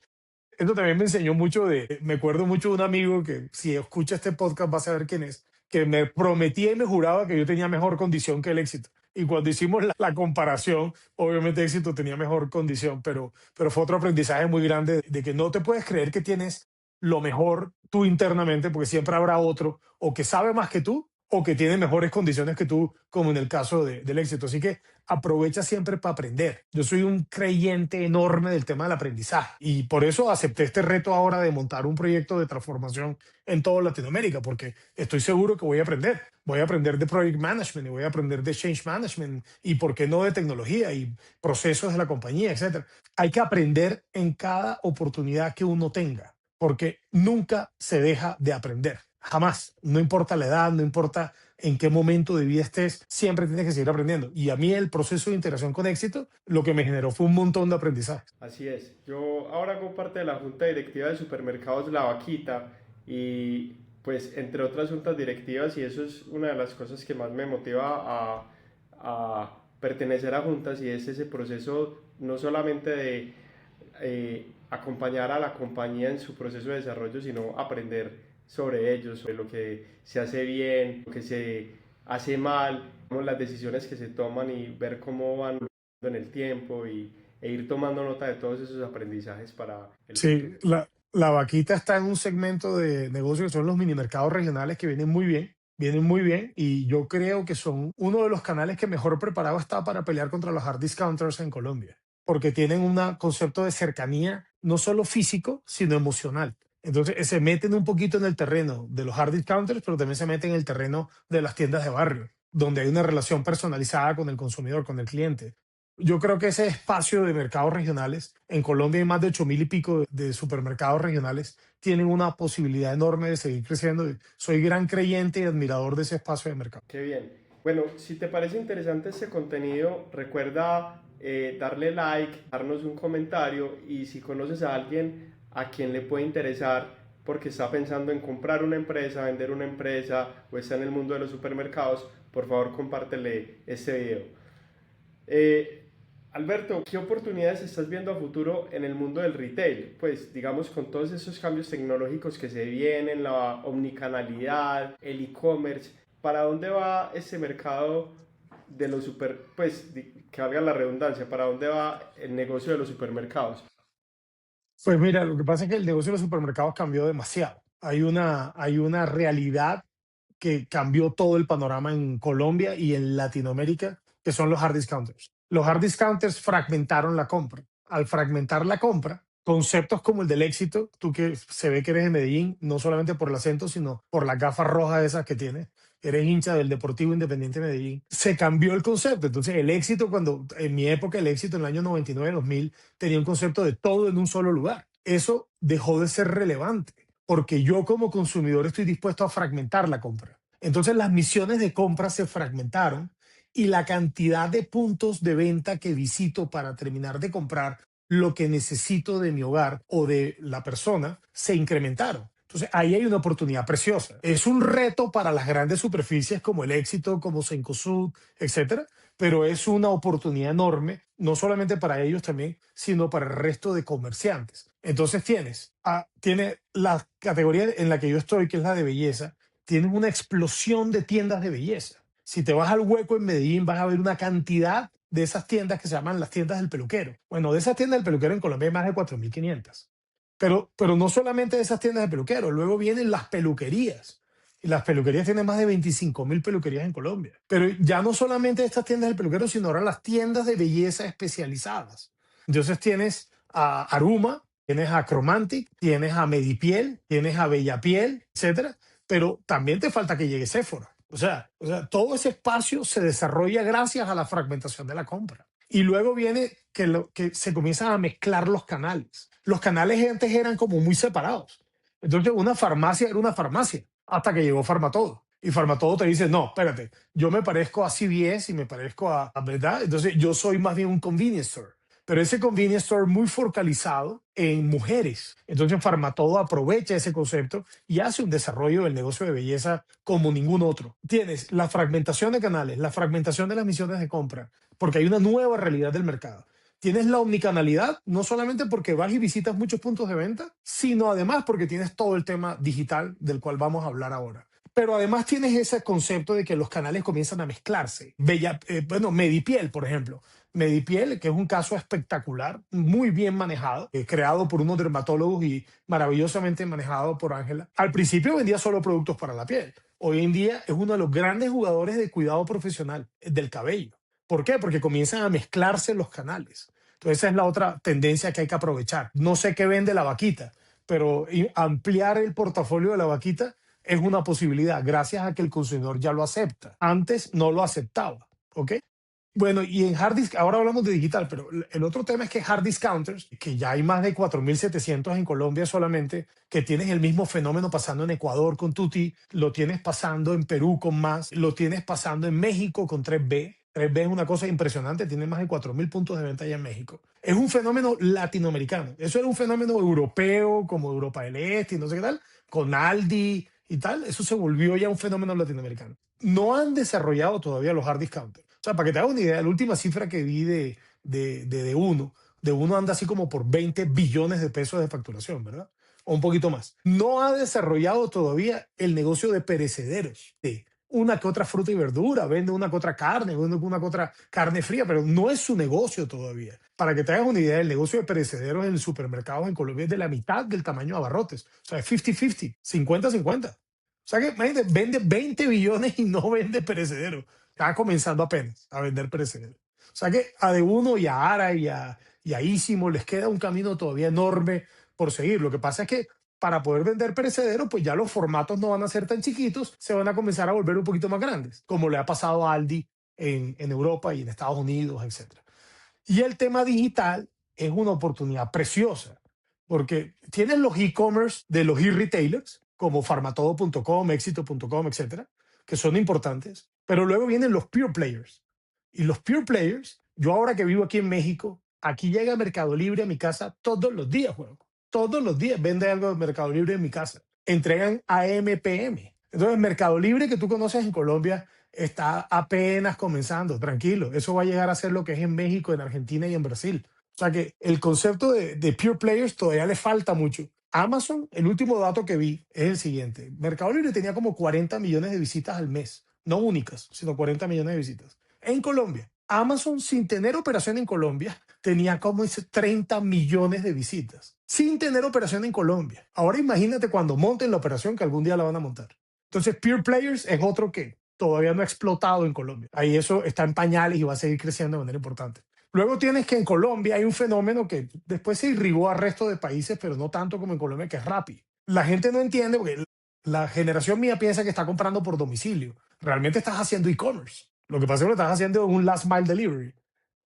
B: Esto también me enseñó mucho me acuerdo mucho de un amigo que si escucha este podcast va a saber quién es, que me prometía y me juraba que yo tenía mejor condición que el Éxito. Y cuando hicimos la comparación, obviamente Éxito tenía mejor condición, pero fue otro aprendizaje muy grande de que no te puedes creer que tienes lo mejor tú internamente, porque siempre habrá otro o que sabe más que tú o que tiene mejores condiciones que tú, como en el caso del éxito. Así que aprovecha siempre para aprender. Yo soy un creyente enorme del tema del aprendizaje y por eso acepté este reto ahora de montar un proyecto de transformación en toda Latinoamérica, porque estoy seguro que voy a aprender. Voy a aprender de project management y voy a aprender de change management y por qué no de tecnología y procesos de la compañía, etcétera. Hay que aprender en cada oportunidad que uno tenga, porque nunca se deja de aprender. Jamás. No importa la edad, no importa en qué momento de vida estés, siempre tienes que seguir aprendiendo. Y a mí el proceso de integración con éxito, lo que me generó fue un montón de aprendizaje.
A: Así es. Yo ahora hago parte de la junta directiva de Supermercados La Vaquita y pues entre otras juntas directivas, y eso es una de las cosas que más me motiva a pertenecer a juntas, y es ese proceso no solamente de acompañar a la compañía en su proceso de desarrollo, sino aprender sobre ellos, sobre lo que se hace bien, lo que se hace mal, las decisiones que se toman y ver cómo van en el tiempo e ir tomando nota de todos esos aprendizajes para el futuro.
B: Sí, la vaquita está en un segmento de negocio que son los mini mercados regionales que vienen muy bien y yo creo que son uno de los canales que mejor preparado está para pelear contra los hard discounters en Colombia, porque tienen un concepto de cercanía no solo físico, sino emocional. Entonces se meten un poquito en el terreno de los hard discounters, pero también se meten en el terreno de las tiendas de barrio, donde hay una relación personalizada con el consumidor, con el cliente. Yo creo que ese espacio de mercados regionales, en Colombia hay más de 8.000 y pico de supermercados regionales, tienen una posibilidad enorme de seguir creciendo. Soy gran creyente y admirador de ese espacio de mercado.
A: Qué bien. Bueno, si te parece interesante este contenido, recuerda darle like, darnos un comentario, y si conoces a alguien a quien le puede interesar porque está pensando en comprar una empresa, vender una empresa o está en el mundo de los supermercados, por favor compártele este video. Alberto, ¿qué oportunidades estás viendo a futuro en el mundo del retail? Pues digamos con todos esos cambios tecnológicos que se vienen, la omnicanalidad, el e-commerce, ¿para dónde va ese mercado de los que valga la redundancia, para dónde va el negocio de los supermercados?
B: Pues mira, lo que pasa es que el negocio de los supermercados cambió demasiado. Hay una realidad que cambió todo el panorama en Colombia y en Latinoamérica, que son los hard discounters. Los hard discounters fragmentaron la compra. Al fragmentar la compra, conceptos como el del éxito, tú que se ve que eres de Medellín, no solamente por el acento, sino por las gafas rojas esas que tienes, eres hincha del Deportivo Independiente de Medellín, se cambió el concepto. Entonces el éxito, cuando en mi época el éxito en el año 99-2000 tenía un concepto de todo en un solo lugar. Eso dejó de ser relevante porque yo como consumidor estoy dispuesto a fragmentar la compra. Entonces las misiones de compra se fragmentaron y la cantidad de puntos de venta que visito para terminar de comprar lo que necesito de mi hogar o de la persona se incrementaron. Entonces ahí hay una oportunidad preciosa. Es un reto para las grandes superficies como el Éxito, como Cencosud, etcétera, pero es una oportunidad enorme, no solamente para ellos también, sino para el resto de comerciantes. Entonces tiene la categoría en la que yo estoy, que es la de belleza, tienes una explosión de tiendas de belleza. Si te vas al Hueco en Medellín, vas a ver una cantidad de esas tiendas que se llaman las tiendas del peluquero. Bueno, de esas tiendas del peluquero en Colombia hay más de 4.500. Pero no solamente de esas tiendas de peluquero, luego vienen las peluquerías. Y las peluquerías tienen más de 25.000 peluquerías en Colombia. Pero ya no solamente estas tiendas del peluquero, sino ahora las tiendas de belleza especializadas. Entonces tienes a Aruma, tienes a Cromantic, tienes a Medipiel, tienes a Bellapiel, etcétera. Pero también te falta que llegue Sephora. O sea, todo ese espacio se desarrolla gracias a la fragmentación de la compra. Y luego viene que se comienzan a mezclar los canales. Los canales antes eran como muy separados. Entonces una farmacia era una farmacia hasta que llegó Farmatodo. Y Farmatodo te dice, no, espérate, yo me parezco a CVS y me parezco ¿verdad? Entonces yo soy más bien un convenience store. Pero ese convenience store muy focalizado en mujeres. Entonces Farmatodo aprovecha ese concepto y hace un desarrollo del negocio de belleza como ningún otro. Tienes la fragmentación de canales, la fragmentación de las misiones de compra, porque hay una nueva realidad del mercado. Tienes la omnicanalidad, no solamente porque vas y visitas muchos puntos de venta, sino además porque tienes todo el tema digital del cual vamos a hablar ahora. Pero además tienes ese concepto de que los canales comienzan a mezclarse. Medipiel, por ejemplo. Medipiel, que es un caso espectacular, muy bien manejado, creado por unos dermatólogos y maravillosamente manejado por Ángela. Al principio vendía solo productos para la piel. Hoy en día es uno de los grandes jugadores de cuidado profesional del cabello. ¿Por qué? Porque comienzan a mezclarse los canales. Entonces esa es la otra tendencia que hay que aprovechar. No sé qué vende la vaquita, pero ampliar el portafolio de la vaquita es una posibilidad gracias a que el consumidor ya lo acepta. Antes no lo aceptaba, ¿ok? Bueno, y en hard disk, ahora hablamos de digital, pero el otro tema es que hard discounters, que ya hay más de 4.700 en Colombia solamente, que tienes el mismo fenómeno pasando en Ecuador con Tuti, lo tienes pasando en Perú con Más, lo tienes pasando en México con 3B. 3B es una cosa impresionante, tiene más de 4.000 puntos de venta allá en México. Es un fenómeno latinoamericano. Eso era un fenómeno europeo, como Europa del Este y no sé qué tal, con Aldi y tal. Eso se volvió ya un fenómeno latinoamericano. No han desarrollado todavía los hard discounters. O sea, para que te hagas una idea, la última cifra que vi de uno anda así como por 20 billones de pesos de facturación, ¿verdad? O un poquito más. No ha desarrollado todavía el negocio de perecederos, de una que otra fruta y verdura, vende una que otra carne, vende una que otra carne fría, pero no es su negocio todavía. Para que te hagas una idea, el negocio de perecederos en supermercados en Colombia es de la mitad del tamaño de abarrotes. O sea, es 50-50, 50-50. O sea que imagínate, vende 20 billones y no vende perecederos. Está comenzando apenas a vender perecederos. O sea que a De Uno y a Ara y a Ísimo les queda un camino todavía enorme por seguir. Lo que pasa es que para poder vender perecederos, pues ya los formatos no van a ser tan chiquitos, se van a comenzar a volver un poquito más grandes, como le ha pasado a Aldi en Europa y en Estados Unidos, etcétera. Y el tema digital es una oportunidad preciosa, porque tienes los e-commerce de los e-retailers, como farmatodo.com, éxito.com, etcétera, que son importantes, pero luego vienen los pure players. Y los pure players, yo ahora que vivo aquí en México, aquí llega Mercado Libre a mi casa todos los días, juego. Todos los días vende algo de Mercado Libre en mi casa. Entregan AMPM. Entonces, Mercado Libre que tú conoces en Colombia está apenas comenzando, tranquilo. Eso va a llegar a ser lo que es en México, en Argentina y en Brasil. O sea que el concepto de pure players todavía le falta mucho. Amazon, el último dato que vi es el siguiente. Mercado Libre tenía como 40 millones de visitas al mes. No únicas, sino 40 millones de visitas. En Colombia, Amazon, sin tener operación en Colombia, tenía como 30 millones de visitas. Sin tener operación en Colombia. Ahora imagínate cuando monten la operación, que algún día la van a montar. Entonces, Pure Players es otro que todavía no ha explotado en Colombia. Ahí eso está en pañales y va a seguir creciendo de manera importante. Luego tienes que en Colombia hay un fenómeno que después se irrigó al resto de países, pero no tanto como en Colombia, que es Rappi. La gente no entiende porque la generación mía piensa que está comprando por domicilio. Realmente estás haciendo e-commerce. Lo que pasa es que lo estás haciendo un last mile delivery.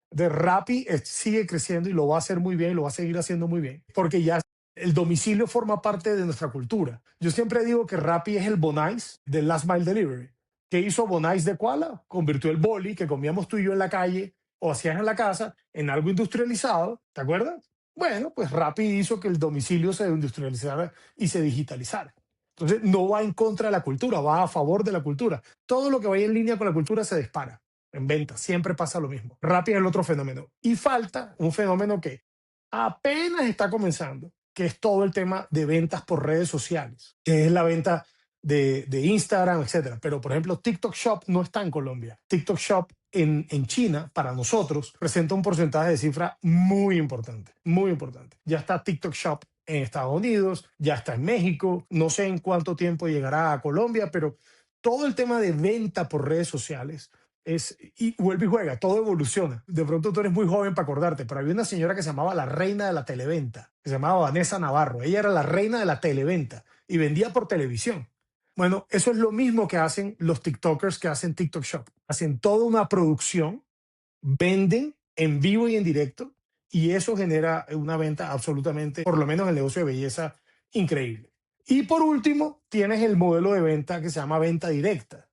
B: De Rappi sigue creciendo y lo va a hacer muy bien y lo va a seguir haciendo muy bien, porque ya el domicilio forma parte de nuestra cultura. Yo siempre digo que Rappi es el Bonais del last mile delivery. ¿Qué hizo Bonais de Koala? Convirtió el boli que comíamos tú y yo en la calle o hacías en la casa en algo industrializado, ¿te acuerdas? Bueno, pues Rappi hizo que el domicilio se industrializara y se digitalizara. Entonces no va en contra de la cultura, va a favor de la cultura. Todo lo que vaya en línea con la cultura se dispara. En venta siempre pasa lo mismo. Rappi es el otro fenómeno. Y falta un fenómeno que apenas está comenzando, que es todo el tema de ventas por redes sociales, que es la venta de Instagram, etcétera. Pero, por ejemplo, TikTok Shop no está en Colombia. TikTok Shop en China, para nosotros, presenta un porcentaje de cifra muy importante, muy importante. Ya está TikTok Shop en Estados Unidos, ya está en México, no sé en cuánto tiempo llegará a Colombia, pero todo el tema de venta por redes sociales y vuelve y juega, todo evoluciona. De pronto tú eres muy joven para acordarte, pero había una señora que se llamaba la reina de la televenta, que se llamaba Vanessa Navarro. Ella era la reina de la televenta y vendía por televisión. Bueno, eso es lo mismo que hacen los TikTokers que hacen TikTok Shop. Hacen toda una producción, venden en vivo y en directo, y eso genera una venta absolutamente, por lo menos en el negocio de belleza, increíble. Y por último, tienes el modelo de venta que se llama venta directa,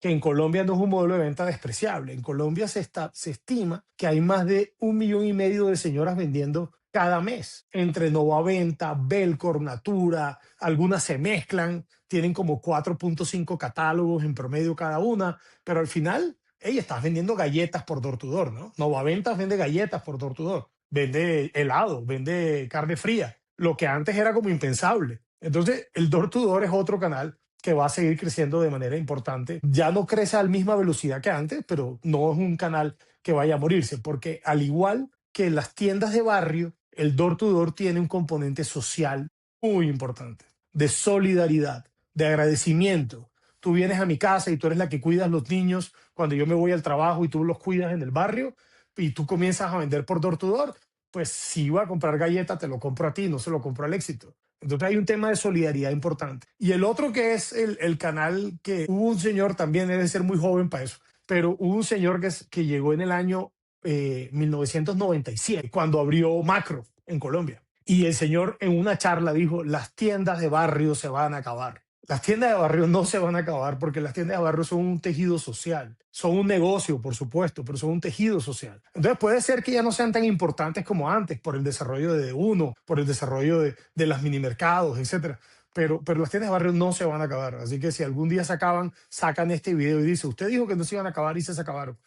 B: que en Colombia no es un modelo de venta despreciable. En Colombia se estima que hay más de 1,5 millones de señoras vendiendo cada mes, entre Novaventa, Belcor, Natura, algunas se mezclan, tienen como 4.5 catálogos en promedio cada una, pero al final, estás vendiendo galletas por door to door, ¿no? Novaventa vende galletas por door to door, vende helado, vende carne fría, lo que antes era como impensable. Entonces, el door to door es otro canal que va a seguir creciendo de manera importante. Ya no crece a la misma velocidad que antes, pero no es un canal que vaya a morirse, porque al igual que las tiendas de barrio, el door to door tiene un componente social muy importante, de solidaridad, de agradecimiento. Tú vienes a mi casa y tú eres la que cuidas los niños cuando yo me voy al trabajo y tú los cuidas en el barrio y tú comienzas a vender por door to door, pues si iba a comprar galleta, te lo compro a ti, no se lo compro al éxito. Entonces hay un tema de solidaridad importante. Y el otro que es el canal que hubo un señor, también debe ser muy joven para eso, pero hubo un señor que llegó en el año 1997, cuando abrió Macro en Colombia. Y el señor en una charla dijo, las tiendas de barrio se van a acabar. Las tiendas de barrio no se van a acabar porque las tiendas de barrio son un tejido social. Son un negocio, por supuesto, pero son un tejido social. Entonces puede ser que ya no sean tan importantes como antes por el desarrollo de uno, por el desarrollo de las minimercados, etcétera. Pero las tiendas de barrio no se van a acabar. Así que si algún día se acaban, sacan este video y dice, usted dijo que no se iban a acabar y se acabaron.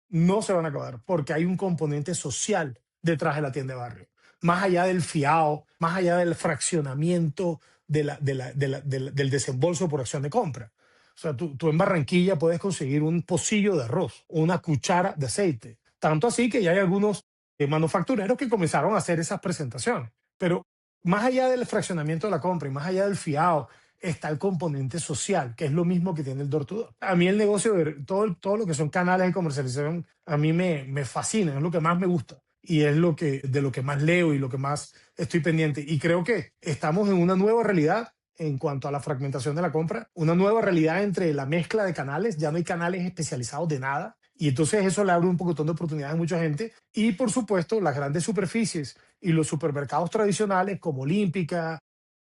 B: No se van a acabar porque hay un componente social detrás de la tienda de barrio. Más allá del fiado, más allá del fraccionamiento del desembolso por acción de compra. O sea, tú en Barranquilla puedes conseguir un pocillo de arroz, una cuchara de aceite. Tanto así que ya hay algunos manufactureros que comenzaron a hacer esas presentaciones. Pero más allá del fraccionamiento de la compra y más allá del fiado, está el componente social, que es lo mismo que tiene el door to door. A mí el negocio, todo lo que son canales de comercialización, a mí me fascina, es lo que más me gusta y es de lo que más leo y lo que más estoy pendiente. Y creo que estamos en una nueva realidad en cuanto a la fragmentación de la compra, una nueva realidad entre la mezcla de canales, ya no hay canales especializados de nada. Y entonces eso le abre un poquitón de oportunidades a mucha gente. Y por supuesto, las grandes superficies y los supermercados tradicionales como Olímpica,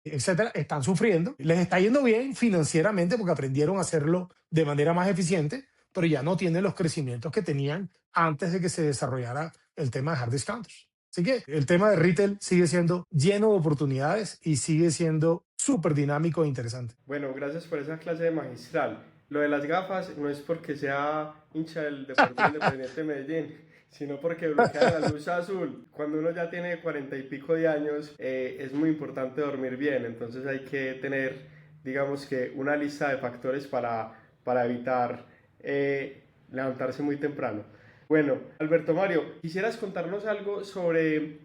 B: etcétera, están sufriendo. Les está yendo bien financieramente porque aprendieron a hacerlo de manera más eficiente, pero ya no tienen los crecimientos que tenían antes de que se desarrollara el tema de hard discounters. Así que el tema de retail sigue siendo lleno de oportunidades y sigue siendo súper dinámico e interesante.
A: Bueno, gracias por esa clase de magistral. Lo de las gafas no es porque sea hincha del Deportivo Independiente de Medellín, sino porque bloquean la luz azul. Cuando uno ya tiene 40 y pico de años, es muy importante dormir bien, entonces hay que tener, digamos que, una lista de factores para evitar levantarse muy temprano. Bueno, Alberto Mario, ¿quisieras contarnos algo sobre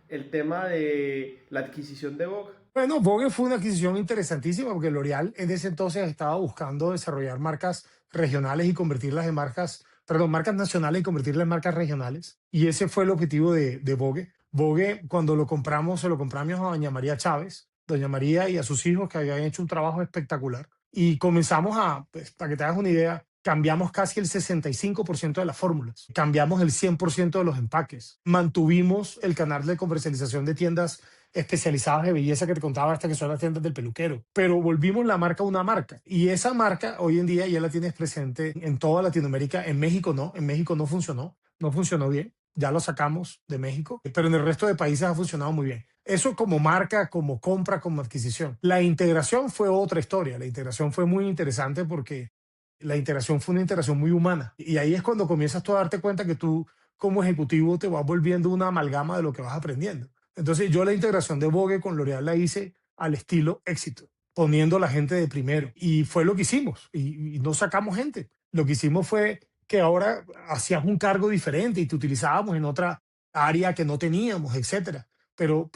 A: el tema de la adquisición de Vogue?
B: Bueno, Vogue fue una adquisición interesantísima porque L'Oréal en ese entonces estaba buscando desarrollar marcas regionales y convertirlas en marcas nacionales y convertirlas en marcas regionales. Y ese fue el objetivo de Vogue. Vogue, cuando lo compramos, se lo compramos a doña María Chávez, doña María y a sus hijos que habían hecho un trabajo espectacular. Y comenzamos pues, para que te hagas una idea, cambiamos casi el 65% de las fórmulas, cambiamos el 100% de los empaques, mantuvimos el canal de comercialización de tiendas especializadas de belleza que te contaba hasta que son las tiendas del peluquero, pero volvimos la marca una marca y esa marca hoy en día ya la tienes presente en toda Latinoamérica. En México no funcionó, no funcionó bien, ya lo sacamos de México, pero en el resto de países ha funcionado muy bien. Eso como marca, como compra, como adquisición. La integración fue otra historia, la integración fue muy interesante porque la integración fue una integración muy humana y ahí es cuando comienzas tú a darte cuenta que tú como ejecutivo te vas volviendo una amalgama de lo que vas aprendiendo. Entonces yo la integración de Vogue con L'Oréal la hice al estilo éxito, poniendo a la gente de primero. Y fue lo que hicimos. Y no sacamos gente. Lo que hicimos fue que ahora hacías un cargo diferente y te utilizábamos en otra área que no teníamos, etcétera. Pero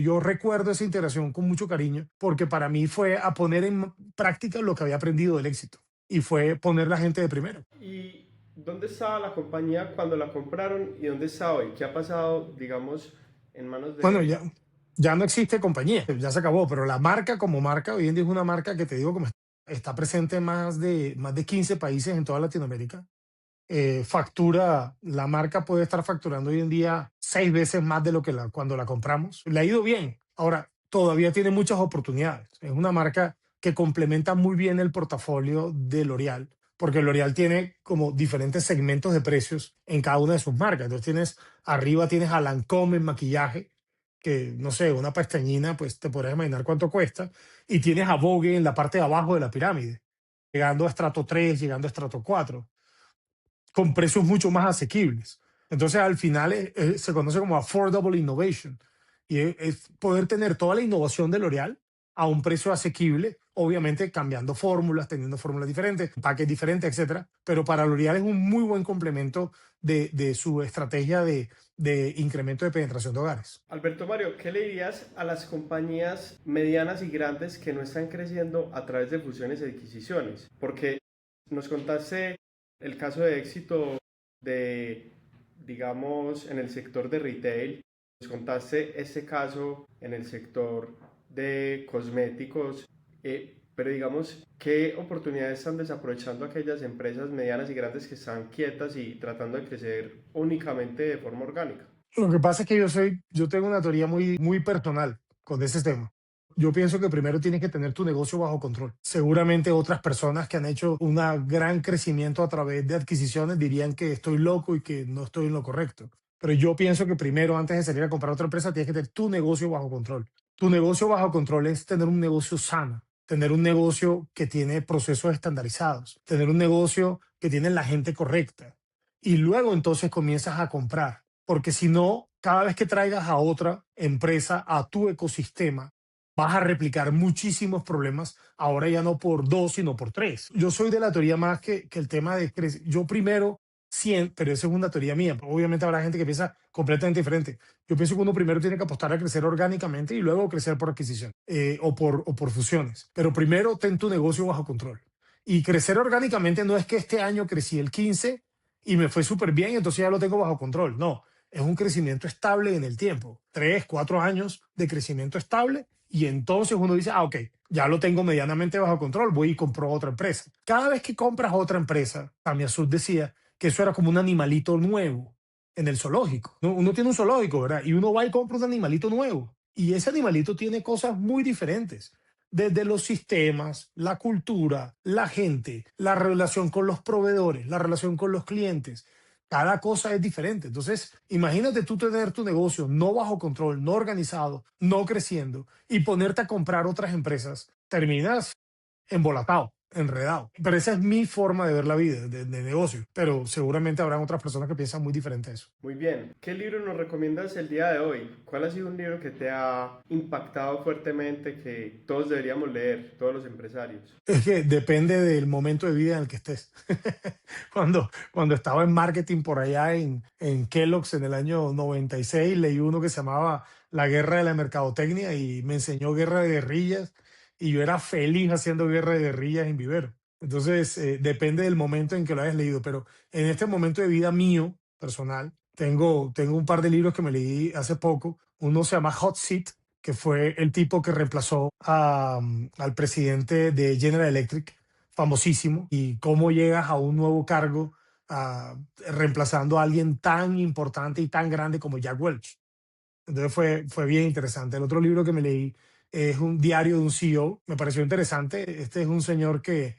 B: yo recuerdo esa integración con mucho cariño porque para mí fue a poner en práctica lo que había aprendido del éxito. Y fue poner la gente de primero.
A: ¿Y dónde estaba la compañía cuando la compraron y dónde está hoy? ¿Qué ha pasado, digamos, en manos
B: Bueno,
A: de...
B: ya no existe compañía, ya se acabó, pero la marca como marca, hoy en día es una marca que te digo como está presente en más de 15 países en toda Latinoamérica. Factura, la marca puede estar facturando hoy en día 6 veces más de lo que cuando la compramos. Le ha ido bien. Ahora, todavía tiene muchas oportunidades. Es una marca que complementa muy bien el portafolio de L'Oréal, porque L'Oréal tiene como diferentes segmentos de precios en cada una de sus marcas. Entonces arriba tienes a Lancôme en maquillaje, que no sé, una pestañina, pues te podrás imaginar cuánto cuesta, y tienes a Vogue en la parte de abajo de la pirámide, llegando a estrato 3, llegando a estrato 4 con precios mucho más asequibles. Entonces, al final se conoce como affordable innovation y es poder tener toda la innovación de L'Oréal a un precio asequible, obviamente cambiando fórmulas, teniendo fórmulas diferentes, paquetes diferentes, etcétera. Pero para L'Oreal es un muy buen complemento de su estrategia de incremento de penetración de hogares.
A: Alberto Mario, ¿qué le dirías a las compañías medianas y grandes que no están creciendo a través de fusiones y adquisiciones? Porque nos contaste el caso de éxito de, digamos, en el sector de retail, nos contaste este caso en el sector de cosméticos, pero digamos, ¿qué oportunidades están desaprovechando aquellas empresas medianas y grandes que están quietas y tratando de crecer únicamente de forma orgánica?
B: Lo que pasa es que yo tengo una teoría muy personal con ese tema. Yo pienso que primero tienes que tener tu negocio bajo control. Seguramente otras personas que han hecho un gran crecimiento a través de adquisiciones dirían que estoy loco y que no estoy en lo correcto. Pero yo pienso que primero, antes de salir a comprar otra empresa, tienes que tener tu negocio bajo control. Tu negocio bajo control es tener un negocio sano, tener un negocio que tiene procesos estandarizados, tener un negocio que tiene la gente correcta. Y luego entonces comienzas a comprar. Porque si no, cada vez que traigas a otra empresa a tu ecosistema, vas a replicar muchísimos problemas, ahora ya no por dos, sino por tres. Yo soy de la teoría más que el tema de crecer. Yo primero, 100, pero esa es una teoría mía. Obviamente habrá gente que piensa completamente diferente. Yo pienso que uno primero tiene que apostar a crecer orgánicamente y luego crecer por adquisición o por fusiones. Pero primero ten tu negocio bajo control. Y crecer orgánicamente no es que este año crecí el 15 y me fue súper bien, entonces ya lo tengo bajo control. No, es un crecimiento estable en el tiempo. 3, 4 años de crecimiento estable y entonces uno dice, ok, ya lo tengo medianamente bajo control, voy y compro otra empresa. Cada vez que compras otra empresa, Samia Sud decía que eso era como un animalito nuevo en el zoológico. Uno tiene un zoológico, ¿verdad? Y uno va y compra un animalito nuevo. Y ese animalito tiene cosas muy diferentes. Desde los sistemas, la cultura, la gente, la relación con los proveedores, la relación con los clientes. Cada cosa es diferente. Entonces, imagínate tú tener tu negocio no bajo control, no organizado, no creciendo y ponerte a comprar otras empresas. Terminas embolatado, enredado. Pero esa es mi forma de ver la vida, de negocio. Pero seguramente habrán otras personas que piensan muy diferente a eso.
A: Muy bien. ¿Qué libro nos recomiendas el día de hoy? ¿Cuál ha sido un libro que te ha impactado fuertemente que todos deberíamos leer, todos los empresarios?
B: Es que depende del momento de vida en el que estés. Cuando estaba en marketing por allá en Kellogg's en el año 96, leí uno que se llamaba La Guerra de la Mercadotecnia y me enseñó guerra de guerrillas y yo era feliz haciendo guerra de guerrillas en vivero. Entonces, depende del momento en que lo hayas leído, pero en este momento de vida mío, personal, tengo un par de libros que me leí hace poco. Uno se llama Hot Seat, que fue el tipo que reemplazó al presidente de General Electric, famosísimo, y cómo llegas a un nuevo cargo reemplazando a alguien tan importante y tan grande como Jack Welch. Entonces fue bien interesante. El otro libro que me leí es un diario de un CEO. Me pareció interesante. Este es un señor que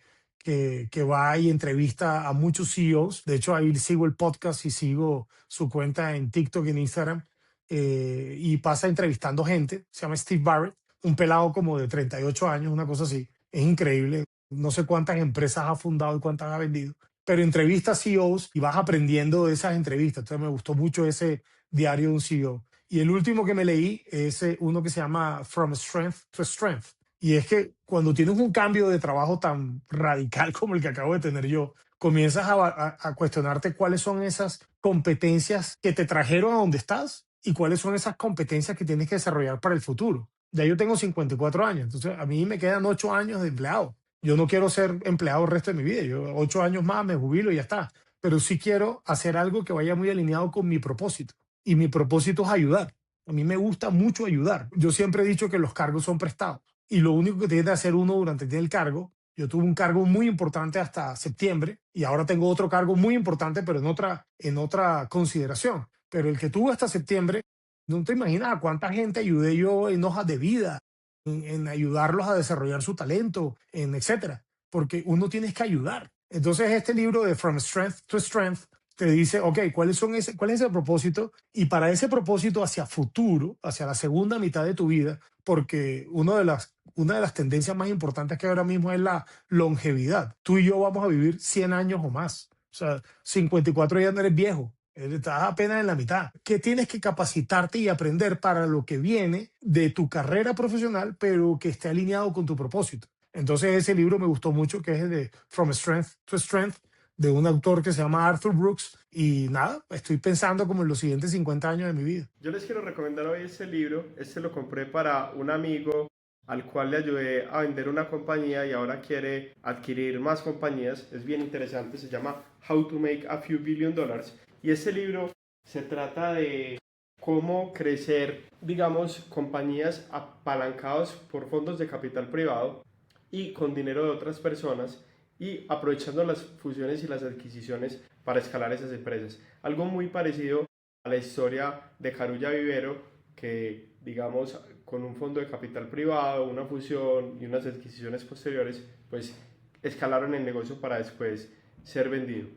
B: va y entrevista a muchos CEOs. De hecho, ahí sigo el podcast y sigo su cuenta en TikTok y en Instagram. Y pasa entrevistando gente. Se llama Steve Barrett, un pelado como de 38 años, una cosa así. Es increíble. No sé cuántas empresas ha fundado y cuántas ha vendido. Pero entrevista a CEOs y vas aprendiendo de esas entrevistas. Entonces me gustó mucho ese diario de un CEO. Y el último que me leí es uno que se llama From Strength to Strength. Y es que cuando tienes un cambio de trabajo tan radical como el que acabo de tener yo, comienzas a cuestionarte cuáles son esas competencias que te trajeron a donde estás y cuáles son esas competencias que tienes que desarrollar para el futuro. Ya yo tengo 54 años, entonces a mí me quedan 8 años de empleado. Yo no quiero ser empleado el resto de mi vida. Yo 8 años más me jubilo y ya está. Pero sí quiero hacer algo que vaya muy alineado con mi propósito. Y mi propósito es ayudar. A mí me gusta mucho ayudar. Yo siempre he dicho que los cargos son prestados. Y lo único que tiene que hacer uno durante el cargo, yo tuve un cargo muy importante hasta septiembre y ahora tengo otro cargo muy importante, pero en otra consideración. Pero el que tuve hasta septiembre, no te imaginas a cuánta gente ayudé yo en hojas de vida, en ayudarlos a desarrollar su talento, en etcétera. Porque uno tiene que ayudar. Entonces este libro de From Strength to Strength te dice, ok, ¿cuál es el propósito? Y para ese propósito hacia futuro, hacia la segunda mitad de tu vida, porque una de las tendencias más importantes que ahora mismo es la longevidad. Tú y yo vamos a vivir 100 años o más. O sea, 54 ya no eres viejo. Estás apenas en la mitad. Que tienes que capacitarte y aprender para lo que viene de tu carrera profesional, pero que esté alineado con tu propósito. Entonces ese libro me gustó mucho, que es el de From Strength to Strength, de un autor que se llama Arthur Brooks. Y nada, estoy pensando como en los siguientes 50 años de mi vida.
A: Yo les quiero recomendar hoy este libro. Este lo compré para un amigo al cual le ayudé a vender una compañía y ahora quiere adquirir más compañías. Es bien interesante, se llama How to Make a Few Billion Dollars. Y este libro se trata de cómo crecer, digamos, compañías apalancados por fondos de capital privado y con dinero de otras personas y aprovechando las fusiones y las adquisiciones para escalar esas empresas. Algo muy parecido a la historia de Carulla Vivero, que digamos con un fondo de capital privado, una fusión y unas adquisiciones posteriores, pues escalaron el negocio para después ser vendido.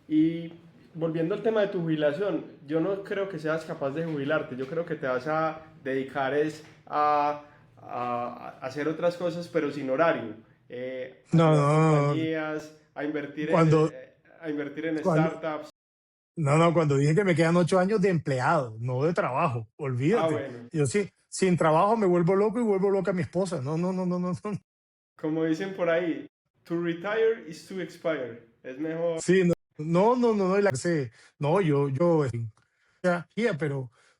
A: Y volviendo al tema de tu jubilación, yo no creo que seas capaz de jubilarte, yo creo que te vas a dedicar a hacer otras cosas, pero sin horario, a
B: No,
A: ayudar
B: no, no.
A: compañías,
B: Cuando,
A: a invertir en
B: cuando,
A: startups.
B: no, cuando dije que me quedan 8 años de empleado, no de trabajo,
A: Ah,
B: olvídate.
A: bueno,
B: Yo sí, sin trabajo me vuelvo loco y vuelvo loca a mi esposa. No, no, no, no, no, no.
A: como dicen por ahí, to retire is to expire. Es mejor.
B: Sí, no, no, no, no, no, no,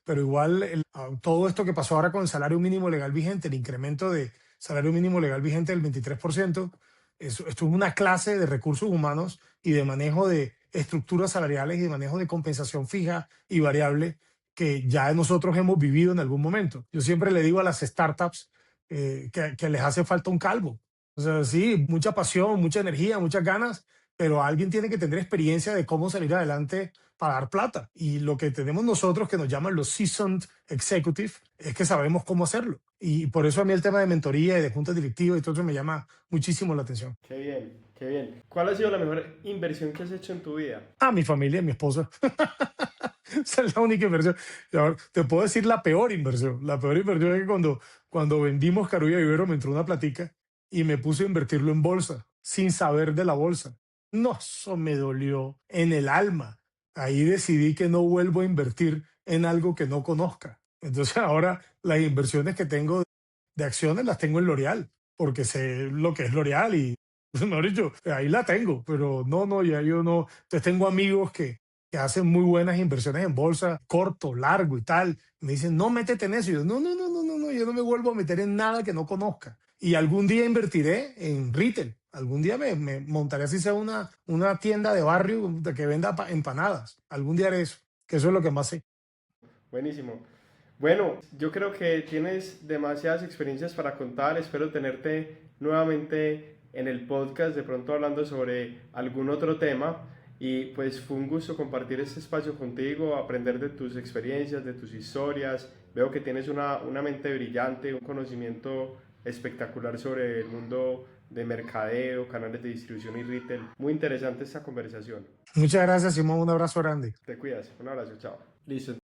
B: pero igual todo esto que pasó ahora con el salario mínimo legal vigente, el incremento de salario mínimo legal vigente del 23%, esto es una clase de recursos humanos y de manejo de estructuras salariales y de manejo de compensación fija y variable que ya nosotros hemos vivido en algún momento. Yo siempre le digo a las startups que les hace falta un calvo. O sea, sí, mucha pasión, mucha energía, muchas ganas, pero alguien tiene que tener experiencia de cómo salir adelante para dar plata. Y lo que tenemos nosotros, que nos llaman los seasoned executive, es que sabemos cómo hacerlo. Y por eso a mí el tema de mentoría y de juntas directivas y todo eso me llama muchísimo la atención.
A: Qué bien, qué bien. ¿Cuál ha sido la mejor inversión que has hecho en tu vida?
B: A mi familia, mi esposa. Esa es la única inversión. Y ahora, te puedo decir la peor inversión. La peor inversión es que cuando vendimos Carulla Vivero me entró una platica y me puse a invertirlo en bolsa, sin saber de la bolsa. No, eso me dolió en el alma. Ahí decidí que no vuelvo a invertir en algo que no conozca. Entonces ahora las inversiones que tengo de acciones las tengo en L'Oreal, porque sé lo que es L'Oreal y, mejor dicho, ahí la tengo, pero no, no, ya yo no. Entonces tengo amigos que hacen muy buenas inversiones en bolsa, corto, largo y tal. Me dicen, no, métete en eso. Y yo, no, no, no, no, no, no, yo no me vuelvo a meter en nada que no conozca. Y algún día invertiré en retail. Algún día me montaré así sea una tienda de barrio que venda empanadas. Algún día haré eso, que eso es lo que más sé.
A: Buenísimo. Bueno, yo creo que tienes demasiadas experiencias para contar. Espero tenerte nuevamente en el podcast, de pronto hablando sobre algún otro tema. Y pues fue un gusto compartir este espacio contigo, aprender de tus experiencias, de tus historias. Veo que tienes una mente brillante, un conocimiento espectacular sobre el mundo de mercadeo, canales de distribución y retail. Muy interesante esta conversación.
B: Muchas gracias, Simón. Un abrazo grande.
A: Te cuidas. Un abrazo. Chao. Listo.